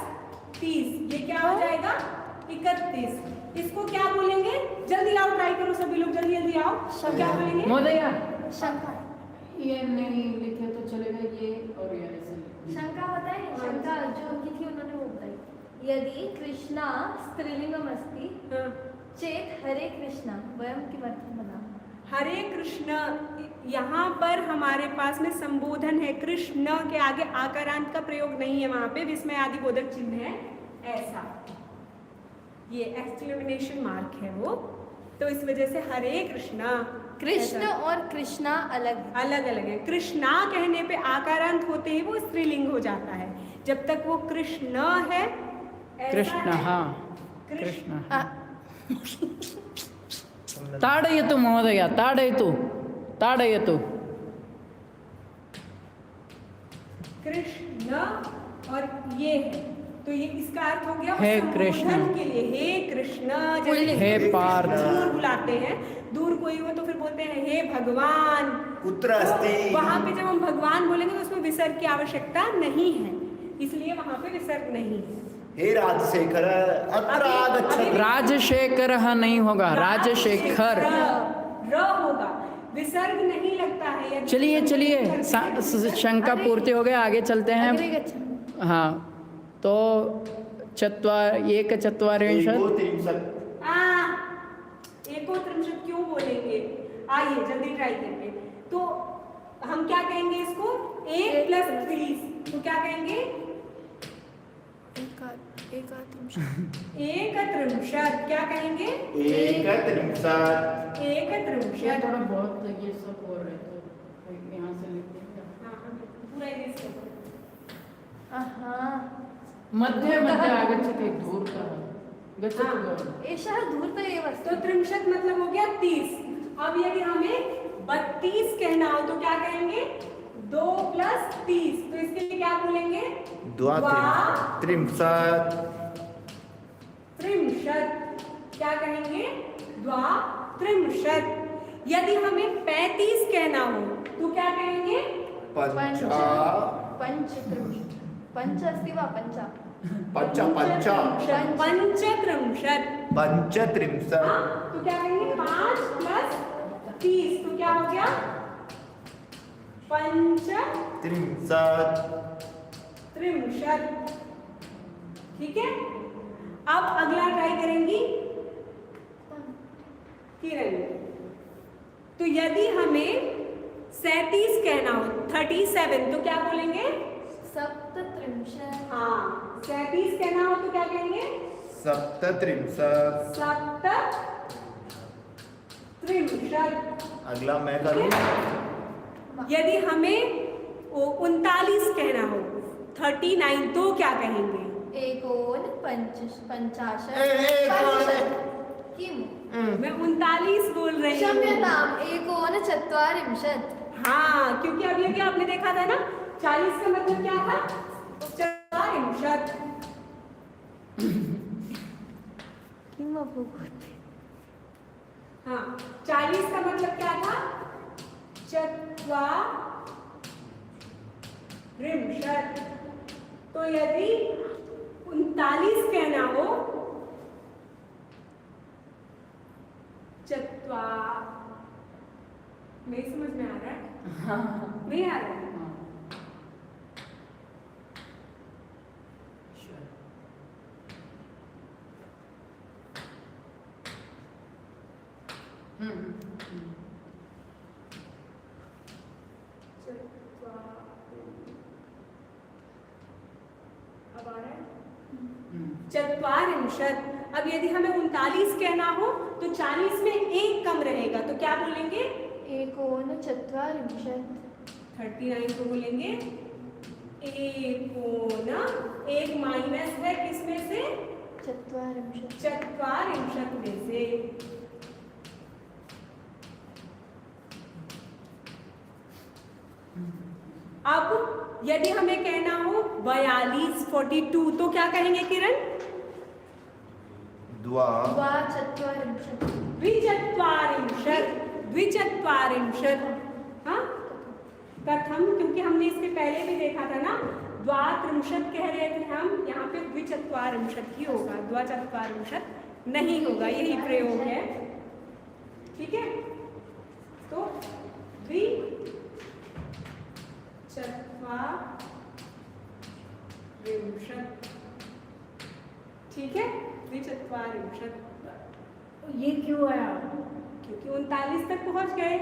30, ये क्या हो जाएगा? 31। इसको क्या बोलेंगे? जल्दी आओ, ट्राई करो सभी लोग, जल्दी जल्दी आओ। सब क्या बोलेंगे? मोदया शंका। ये नहीं लिखे तो चलेगा, ये और ये ऐसे लिखे। शंका बताए, शंका जो उनकी थी उन्होंने वो बताई। यदि कृष्णा स्त्रीलिंगम अस्ति हाँ। चेत हरे कृष्णा वयम किमर्थम वदामः। हरे कृष्ण, यहाँ पर हमारे पास में संबोधन है, कृष्ण के आगे आकारांत का प्रयोग नहीं है, वहां पे विस्मय आदि बोधक चिन्ह है ऐसा, ये एक्सक्लेमेशन मार्क है वो, तो इस वजह से हरे कृष्णा। कृष्ण और कृष्णा अलग है। अलग अलग है। कृष्णा कहने पे आकारांत होते ही वो स्त्रीलिंग हो जाता है, जब तक वो कृष्ण है ऐसा कृष्ण, है। हाँ कृष्ण। आ, ताड़यतु महोदय, ताड़यतु, ताड़यतु। कृष्ण और ये है, तो ये इसका अर्थ हो गया हे संबोधन कृष्ण। के लिए हे कृष्ण। हे पार्थ। दूर बुलाते हैं, दूर कोई हो तो फिर बोलते हैं हे भगवान। कुत्र अस्ति? तो वहाँ पे जब हम भगवान बोलेंगे तो उसमें विसर्ग की आवश्यकता नहीं है, इसलिए वहाँ पे विसर्ग नहीं है। हे राजशेखर अत्र आगच्छ। राजशेखर नहीं होगा, राजशेखर। र होगा, विसर्ग नहीं लगता है। यदि चलिए चलिए, शंका पूर्ति हो गया, आगे चलते हैं। अग्रे गच्छामः। हाँ, तो एकचत्वारिंशत्। एकोत्रिंशत् क्यों बोलेंगे? आइए जल्दी ट्राई करेंगे। तो हम क्या कहेंगे इसको? 1 + 30, तो क्या कहेंगे? एकत्रिंशत्। क्या कहेंगे? एकत्रिंशत्। एकत्रिंशत्। थोड़ा बहुत ये सब हो रहे तो यहाँ से लिख देंगे। हाँ, पूरा erase करो। मध्ये मध्ये आगच्छति, धूर्तः गच्छतु। एषः धूर्त एव अस्ति। तो त्रिंशत् मतलब हो गया 30। अब यदि हमें 32 कहना हो तो क्या कहेंगे? 2 + 30, तो इसके लिए क्या बोलेंगे? द्वात्रिंशत्। त्रिंशत्। क्या कहेंगे? द्वात्रिंशत्। यदि हमें 35 कहना हो तो क्या कहेंगे? पंचत्रिंशत्। पंच अस्ति वा पंच? पंचत्रिंशत्। पंचत्रिंशत्। हाँ, तो क्या कहेंगे? 5 + 30, तो क्या हो गया? पंचत्रिंशत्। ठीक है। अब अगला ट्राई करेंगी। किरण, तो यदि हमें 37 कहना हो 37 तो क्या बोलेंगे? सप्तत्रिंशत्। हाँ, 37 कहना हो तो क्या कहेंगे? सप्तत्रिंशत्। सप्तत्रिंशत्। अगला मैं करूँ। यदि हमें 39 कहना हो 39 तो क्या कहेंगे? एकोनपञ्चाशत्। किम्? मैं 39 बोल रही हूँ। क्षम्यताम्, एकोनचत्वारिंशत्। हाँ, क्योंकि अभी अभी आपने देखा था ना 40 का मतलब क्या था? चत्वारिंशत्। किम् अभूत्? हाँ, 40 का मतलब क्या था? चत्वारिंशत्। तो यदि 39 कहना हो नहीं समझ में आ रहा है? नहीं आ रहा है? अब आ रहा है? चत्वारिंशत्। अब यदि हमें 39 कहना हो तो 40 में एक कम रहेगा तो क्या बोलेंगे? एकोनचत्वारिंशत्। 39 को बोलेंगे एकोन, एक माइनस है किसमें से? चत्वारिंशत्। चत्वारिंशत् में से। अब यदि हमें कहना हो 42 42 तो क्या कहेंगे किरण? द्वाचत्वारिंशत्। द्विचत्वारिंशत्। द्विचत्वारिंशत्। हाँ, कथम, क्योंकि हमने इसके पहले भी देखा था ना, द्वात्रिंशत् कह रहे थे हम, यहाँ पे द्विचत्वारिंशत् ही होगा, द्वाचत्वारिंशत् नहीं होगा, यही प्रयोग है। ठीक है, तो द्विचत्वारिंशत्। ठीक है, द्विचत्वारिंशत्। ये क्यों आया? क्योंकि 39 तक पहुंच गए।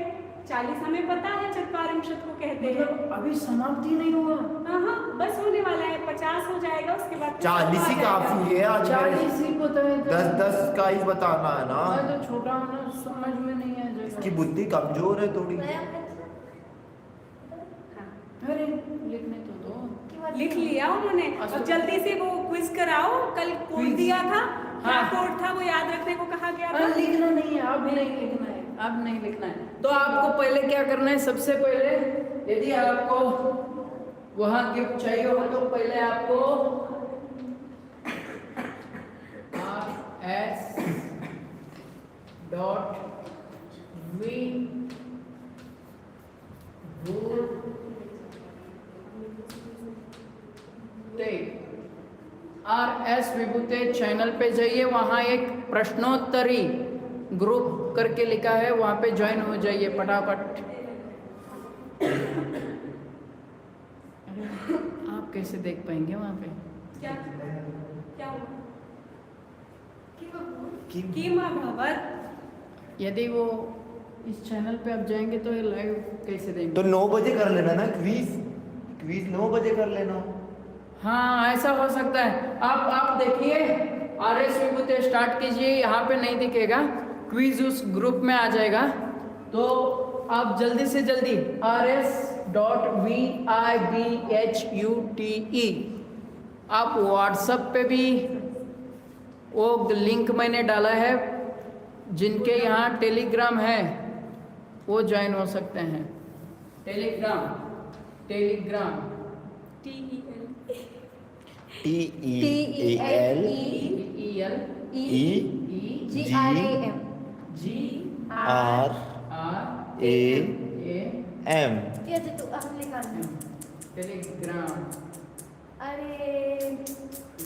40 हमें पता है चत्वारिंशत् को कहते हैं। मतलब अभी समाप्ति नहीं हुआ। हाँ, बस होने वाला है, 50 हो जाएगा उसके बाद 40 ही काफी है आज। 40 ही पता है। 10 का ही बताना है ना। मैं तो छोटा हूँ ना, समझ में नहीं आ जाएगा। इसकी बुद्धि कमजोर है थोड़ी। अरे लिखने तो दो। लिख लिया उन्होंने। अच्छा। अब जल्दी से वो क्विज कराओ, कल कोड क्विज? दिया था, क्या हाँ। कोड था वो याद रखने को कहा गया था। लिखना नहीं है, अब नहीं लिखना है, अब नहीं लिखना है। तो आपको पहले क्या करना है? सबसे पहले यदि आपको वहां गिफ्ट चाहिए हो तो पहले आपको RS.V RS विभूते चैनल पे जाइए, वहाँ एक प्रश्नोत्तरी ग्रुप करके लिखा है, वहाँ पे ज्वाइन हो जाइए फटाफट। आप कैसे देख पाएंगे वहाँ पे? क्या क्या हुआ? किम? किम अभवत्? यदि वो इस चैनल पे आप जाएंगे तो ये लाइव कैसे देंगे? तो 9 बजे कर लेना ना क्विज। 9 बजे कर लेना। हाँ, ऐसा हो सकता है। आप देखिए, RS विभूते स्टार्ट कीजिए, यहाँ पे नहीं दिखेगा, क्विज उस ग्रुप में आ जाएगा। तो आप जल्दी से जल्दी RS.VIBHUTE, आप व्हाट्सएप पे भी वो लिंक मैंने डाला है, जिनके यहाँ टेलीग्राम है वो ज्वाइन हो सकते हैं। Telegram TEAL GRAM। ये तो हम लिखा है। टेलीग्राम। अरे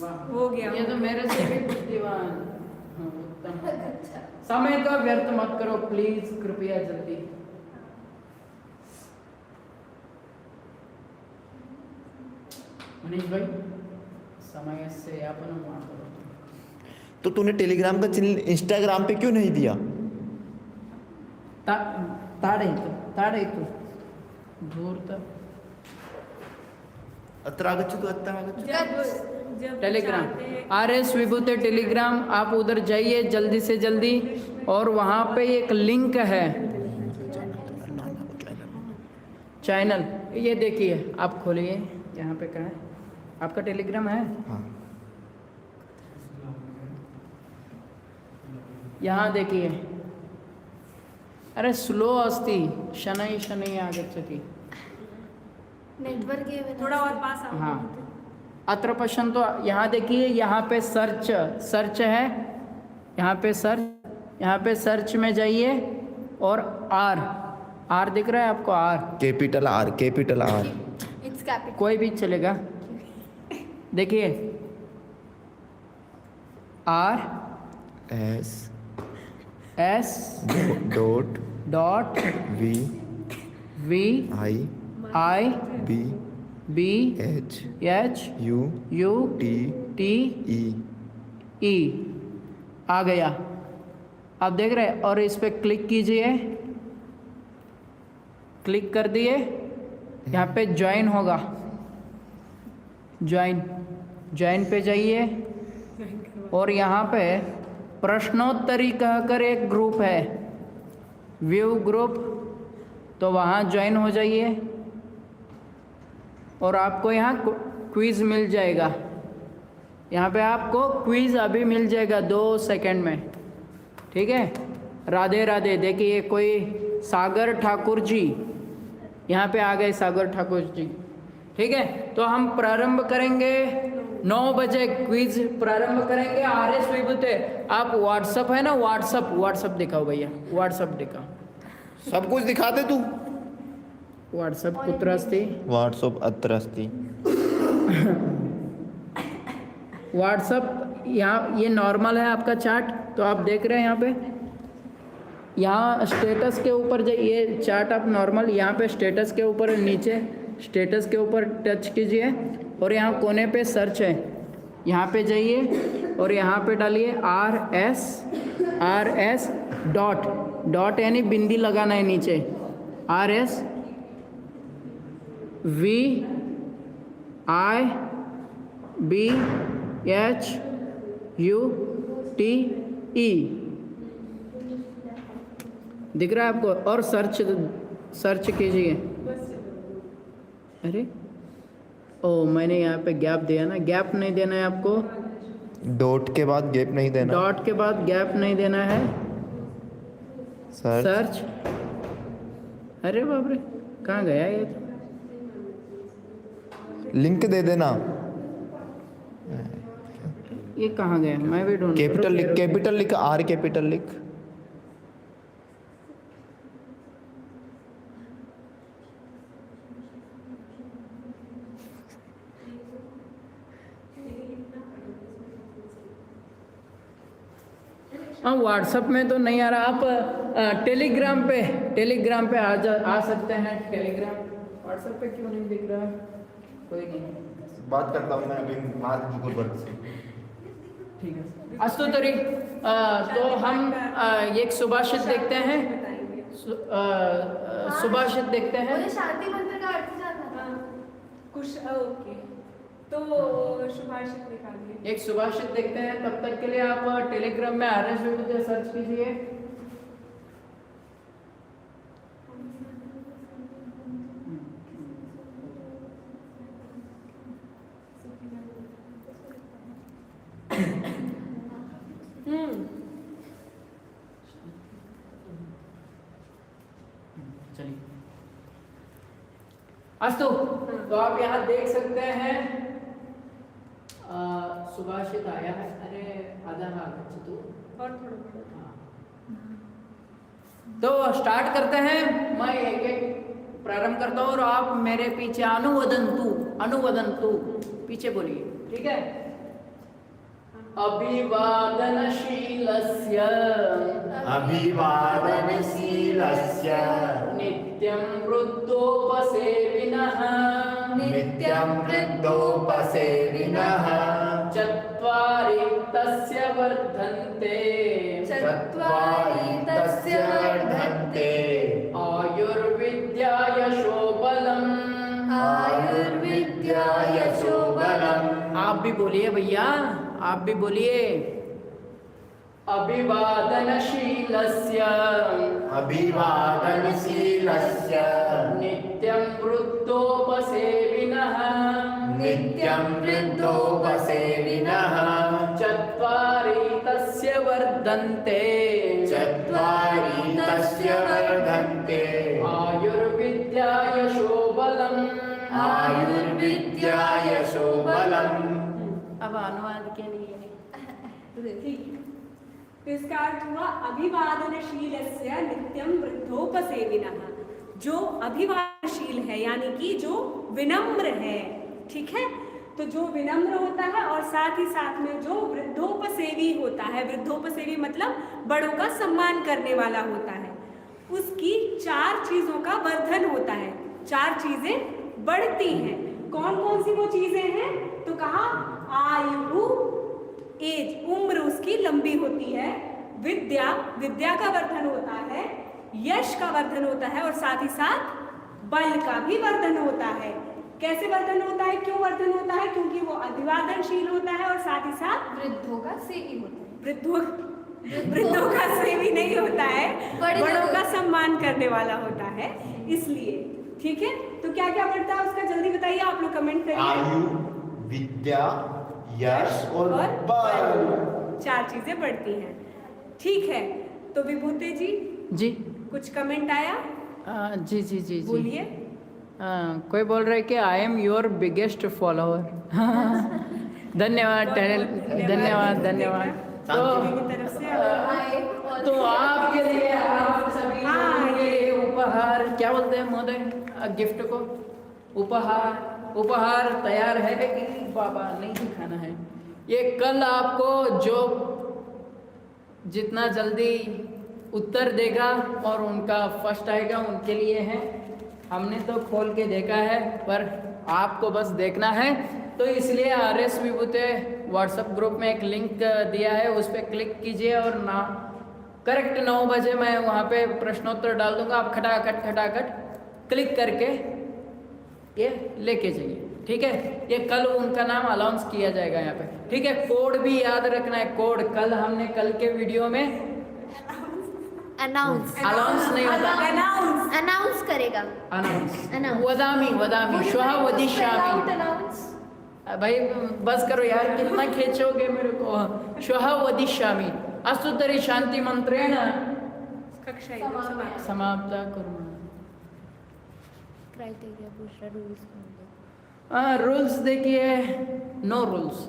वाह, हो गया। ये तो मेरे से भी बुद्धिमान। हाँ, उत्तम। अच्छा। समय का व्यर्थ मत करो प्लीज, कृपया जल्दी। मनीष भाई, समय से यापन करो। तो तूने टेलीग्राम का चैनल इंस्टाग्राम पे क्यों नहीं दिया? ताडयतु धूर्त अत्र आगच्छतु अत्र आगच्छतु जब टेलीग्राम चाहते हैं- RS विभूति टेलीग्राम, आप उधर जाइए जल्दी से जल्दी, और वहाँ पे एक लिंक है चैनल, ये देखिए आप खोलिए, यहाँ पे कहाँ है आपका टेलीग्राम है, हाँ यहाँ देखिए, अरे स्लो अस्ति शनै शनै आगच्छति, नेटवर्क एव थोड़ा और पास आओ। हाँ अत्र पश्यन्तु, यहाँ देखिए, यहाँ पे सर्च है, यहाँ पे सर्च में जाइए, और आर दिख रहा है आपको, R capital R it's capital कोई भी चलेगा, देखिए S dot V I B H U T E आ गया, आप देख रहे हैं, और इस पे क्लिक कीजिए, क्लिक कर दिए, यहाँ पे ज्वाइन होगा, ज्वाइन पे जाइए, और यहाँ पे प्रश्नोत्तरी कहकर एक ग्रुप है, व्यू ग्रुप, तो वहाँ ज्वाइन हो जाइए, और आपको यहाँ क्विज़ मिल जाएगा, यहाँ पे आपको क्विज़ अभी मिल जाएगा 2 सेकंड में, ठीक है। राधे राधे, देखिए कोई सागर ठाकुर जी, यहाँ पे आ गए सागर ठाकुर जी, ठीक है। तो हम प्रारंभ करेंगे 9 बजे, क्विज प्रारंभ करेंगे। RS विभूति, आप व्हाट्सअप है ना, व्हाट्सअप दिखाओ भैया, व्हाट्सअप दिखाओ, सब कुछ दिखा दे तू। व्हाट्सअप कुत्र अस्ति, व्हाट्सअप अत्र अस्ति। व्हाट्सअप यहाँ, ये नॉर्मल है आपका चार्ट, तो आप देख रहे हैं यहाँ पे, यहाँ स्टेटस के ऊपर जाइए, चार्ट आप नॉर्मल, यहाँ पे स्टेटस के ऊपर नीचे, स्टेटस के ऊपर टच कीजिए, और यहाँ कोने पे सर्च है, यहाँ पे जाइए, और यहाँ पे डालिए RS डॉट यानी बिंदी लगाना है नीचे, RS VIBHUTE दिख रहा है आपको, और सर्च कीजिए। अरे ओ, मैंने यहाँ पे गैप दिया ना, गैप नहीं देना है आपको, डॉट के बाद गैप नहीं देना, डॉट के बाद गैप नहीं देना है, सर्च। अरे बाप रे, कहाँ गया ये, लिंक दे देना, ये कहाँ गया, मैं भी ढूंढ, कैपिटल लिख, आर कैपिटल लिख। हाँ व्हाट्सअप में तो नहीं आ रहा, आप टेलीग्राम पे आ सकते हैं, टेलीग्राम, व्हाट्सएप पे क्यों नहीं दिख रहा, कोई नहीं, बात करता हूँ मैं अभी गूगल से। ठीक है। अस्तु तरी, तो हम एक सुभाषित देखते हैं, सुभाषित देखते हैं। मुझे शांति मंत्र का अर्थ जानना था। कुछ ओके, तो सुभाषित निकालिए। एक सुभाषित देखते हैं, तब तक के लिए आप टेलीग्राम में RS विभूति सर्च कीजिए। चलिए, अस्तु, तो आप यहाँ देख सकते हैं सुभाषित आया है, अरे आधा आगच्छतु, और थोड़ा तो स्टार्ट करते हैं, मैं एक एक प्रारंभ करता हूँ और आप मेरे पीछे अनुवदन्तु पीछे बोलिए, ठीक है। अभिवादनशीलस्य नित्यं वृद्धोपसेविनः नित्यं वृद्धोपसेविनः चत्वारि तस्य वर्धन्ते चत्वारि तस्य वर्धन्ते आयुर्विद्या यशो बलम् आयुर्विद्या यशो बलम्। आप भी बोलिए भैया, आप भी बोलिए। अभिवादनशीलस्य अभिवादनशीलस्य नित्यं वृद्धोपसेविनः नित्यं वृद्धोपसेविनः चत्वारि तस्य वर्धन्ते चत्वारि तस्य वर्धन्ते आयुर्विद्या यशो बलम् आयुर्विद्या यशो बलम्। अब अनुवाद के लिए ठीक है। तो इसका अर्थ हुआ अभिवादनशीलस्य नित्यं वृद्धोपसेविनः, जो अभिवादनशील है यानी कि जो विनम्र है। ठीक है, तो जो विनम्र होता है और साथ ही साथ में जो वृद्धोपसेवी होता है, वृद्धोपसेवी मतलब बड़ों का सम्मान करने वाला होता है, उसकी 4 चीजों का वर्धन होता है, 4 चीजें बढ़ती हैं। कौन कौन सी वो चीजें हैं? तो कहा आयु, एज, उम्र उसकी लंबी होती है, विद्या, विद्या का वर्धन होता है, यश का वर्धन होता है और साथ ही साथ बल का भी वर्धन होता है। कैसे वर्धन होता है, क्यों वर्धन होता है? क्योंकि वो अभिवादनशील होता है और साथ ही साथ वृद्धों का सेवी होता है। वृद्धों का सेवी नहीं होता है, बड़े बड़ों लोगों का सम्मान करने वाला होता है, इसलिए। ठीक है, तो क्या क्या बढ़ता है उसका जल्दी बताइए, आप लोग कमेंट करिए। आयु, विद्या, यश और बल। 4 चीजें बढ़ती हैं। ठीक है, तो विभूति जी जी कुछ कमेंट आया? जी जी जी जी बोलिए। कोई बोल रहा है कि I am your biggest follower. धन्यवाद टैनल, धन्यवाद धन्यवाद। तो मेरी तरफ से तो आपके लिए, आप सभी लोगों के लिए उपहार, क्या बोलते हैं महोदय, गिफ्ट को उपहार तैयार है कि बाबा नहीं दिखाना है? ये कल आपको जो जितना जल्दी उत्तर देगा और उनका फर्स्ट आएगा उनके लिए है। हमने तो खोल के देखा है पर आपको बस देखना है, तो इसलिए RS विभूते व्हाट्सएप ग्रुप में एक लिंक दिया है, उस पर क्लिक कीजिए और ना करेक्ट 9 बजे मैं वहाँ पे प्रश्नोत्तर डाल दूंगा। आप खटाखट क्लिक करके ये लेके जाइए। ठीक है, ये कल उनका नाम अनाउंस किया जाएगा यहाँ पे। ठीक है, कोड भी याद रखना है, कोड कल हमने कल के वीडियो में अनाउंस नहीं होता, अनाउंस करेगा। Announce Announce। वदामी श्वः वदिष्यामि। भाई बस करो यार, कितना खींचोगे मेरे को। श्वः वदिष्यामि। अस्तु तर्हि शांति मंत्रेण कक्षा समाप्त कुर्मः। क्राइटेरिया पूछ रहा, रूल्स रूल्स देखिए, नो रूल्स।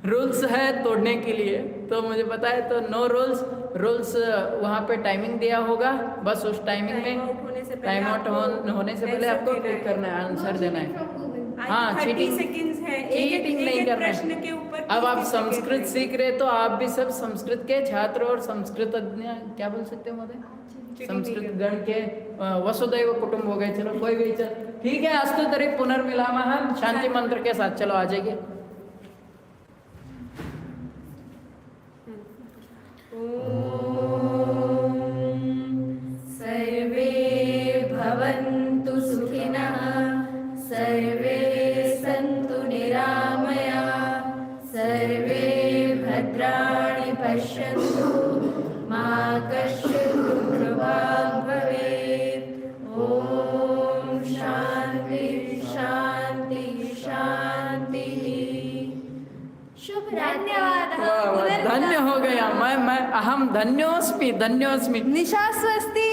रूल्स है तोड़ने के लिए, तो मुझे पता है, तो नो रूल्स वहाँ पे टाइमिंग दिया होगा, बस उस टाइमिंग में टाइम आउट होने से पहले आपको क्लिक करना है, आंसर देना है। हाँ, चीटिंग नहीं करना है। के ऊपर अब आप संस्कृत सीख रहे तो आप भी सब संस्कृत के छात्र और संस्कृत क्या बोल सकते हैं महोदय, संस्कृत गण के वसुदैव कुटुंब हो गए। चलो कोई भी चल, ठीक है। अस्तु तर्हि पुनर्मिलामः शांति मंत्र के साथ। चलो आ जाइए। सर्वे भवन्तु सुखिनः, सर्वे सन्तु निरामया, सर्वे भद्राणि पश्यन्तु, मा कश्चित् दुःखभाग् भवेत्। ॐ शान्ति शान्ति शान्तिः। शुभ धन्यवाद। धन्य हो गया मैं अहम धन्योस्मि। निशा स्वस्ति।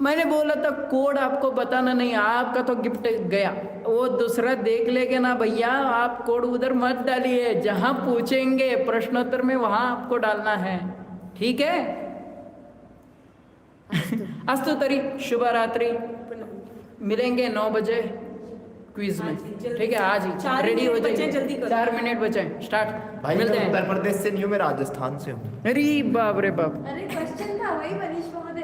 मैंने बोला था कोड आपको बताना नहीं, आपका तो गिफ्ट गया, वो दूसरा देख लेंगे ना भैया। आप कोड उधर मत डालिए, जहां पूछेंगे प्रश्नोत्तर में वहां आपको डालना है, ठीक है। अस्तु तरी शुभ रात्रि, मिलेंगे 9 बजे क्विज में, ठीक है। आज ही रेडी हो जाइए, जल्दी करो। 4 मिनट बचे, स्टार्ट। भाई मिलते मैं हैं। उत्तर प्रदेश से नहीं हूँ, मैं राजस्थान से हूँ। अरे बाप रे बाप। अरे क्वेश्चन था वही मनीष महोदय।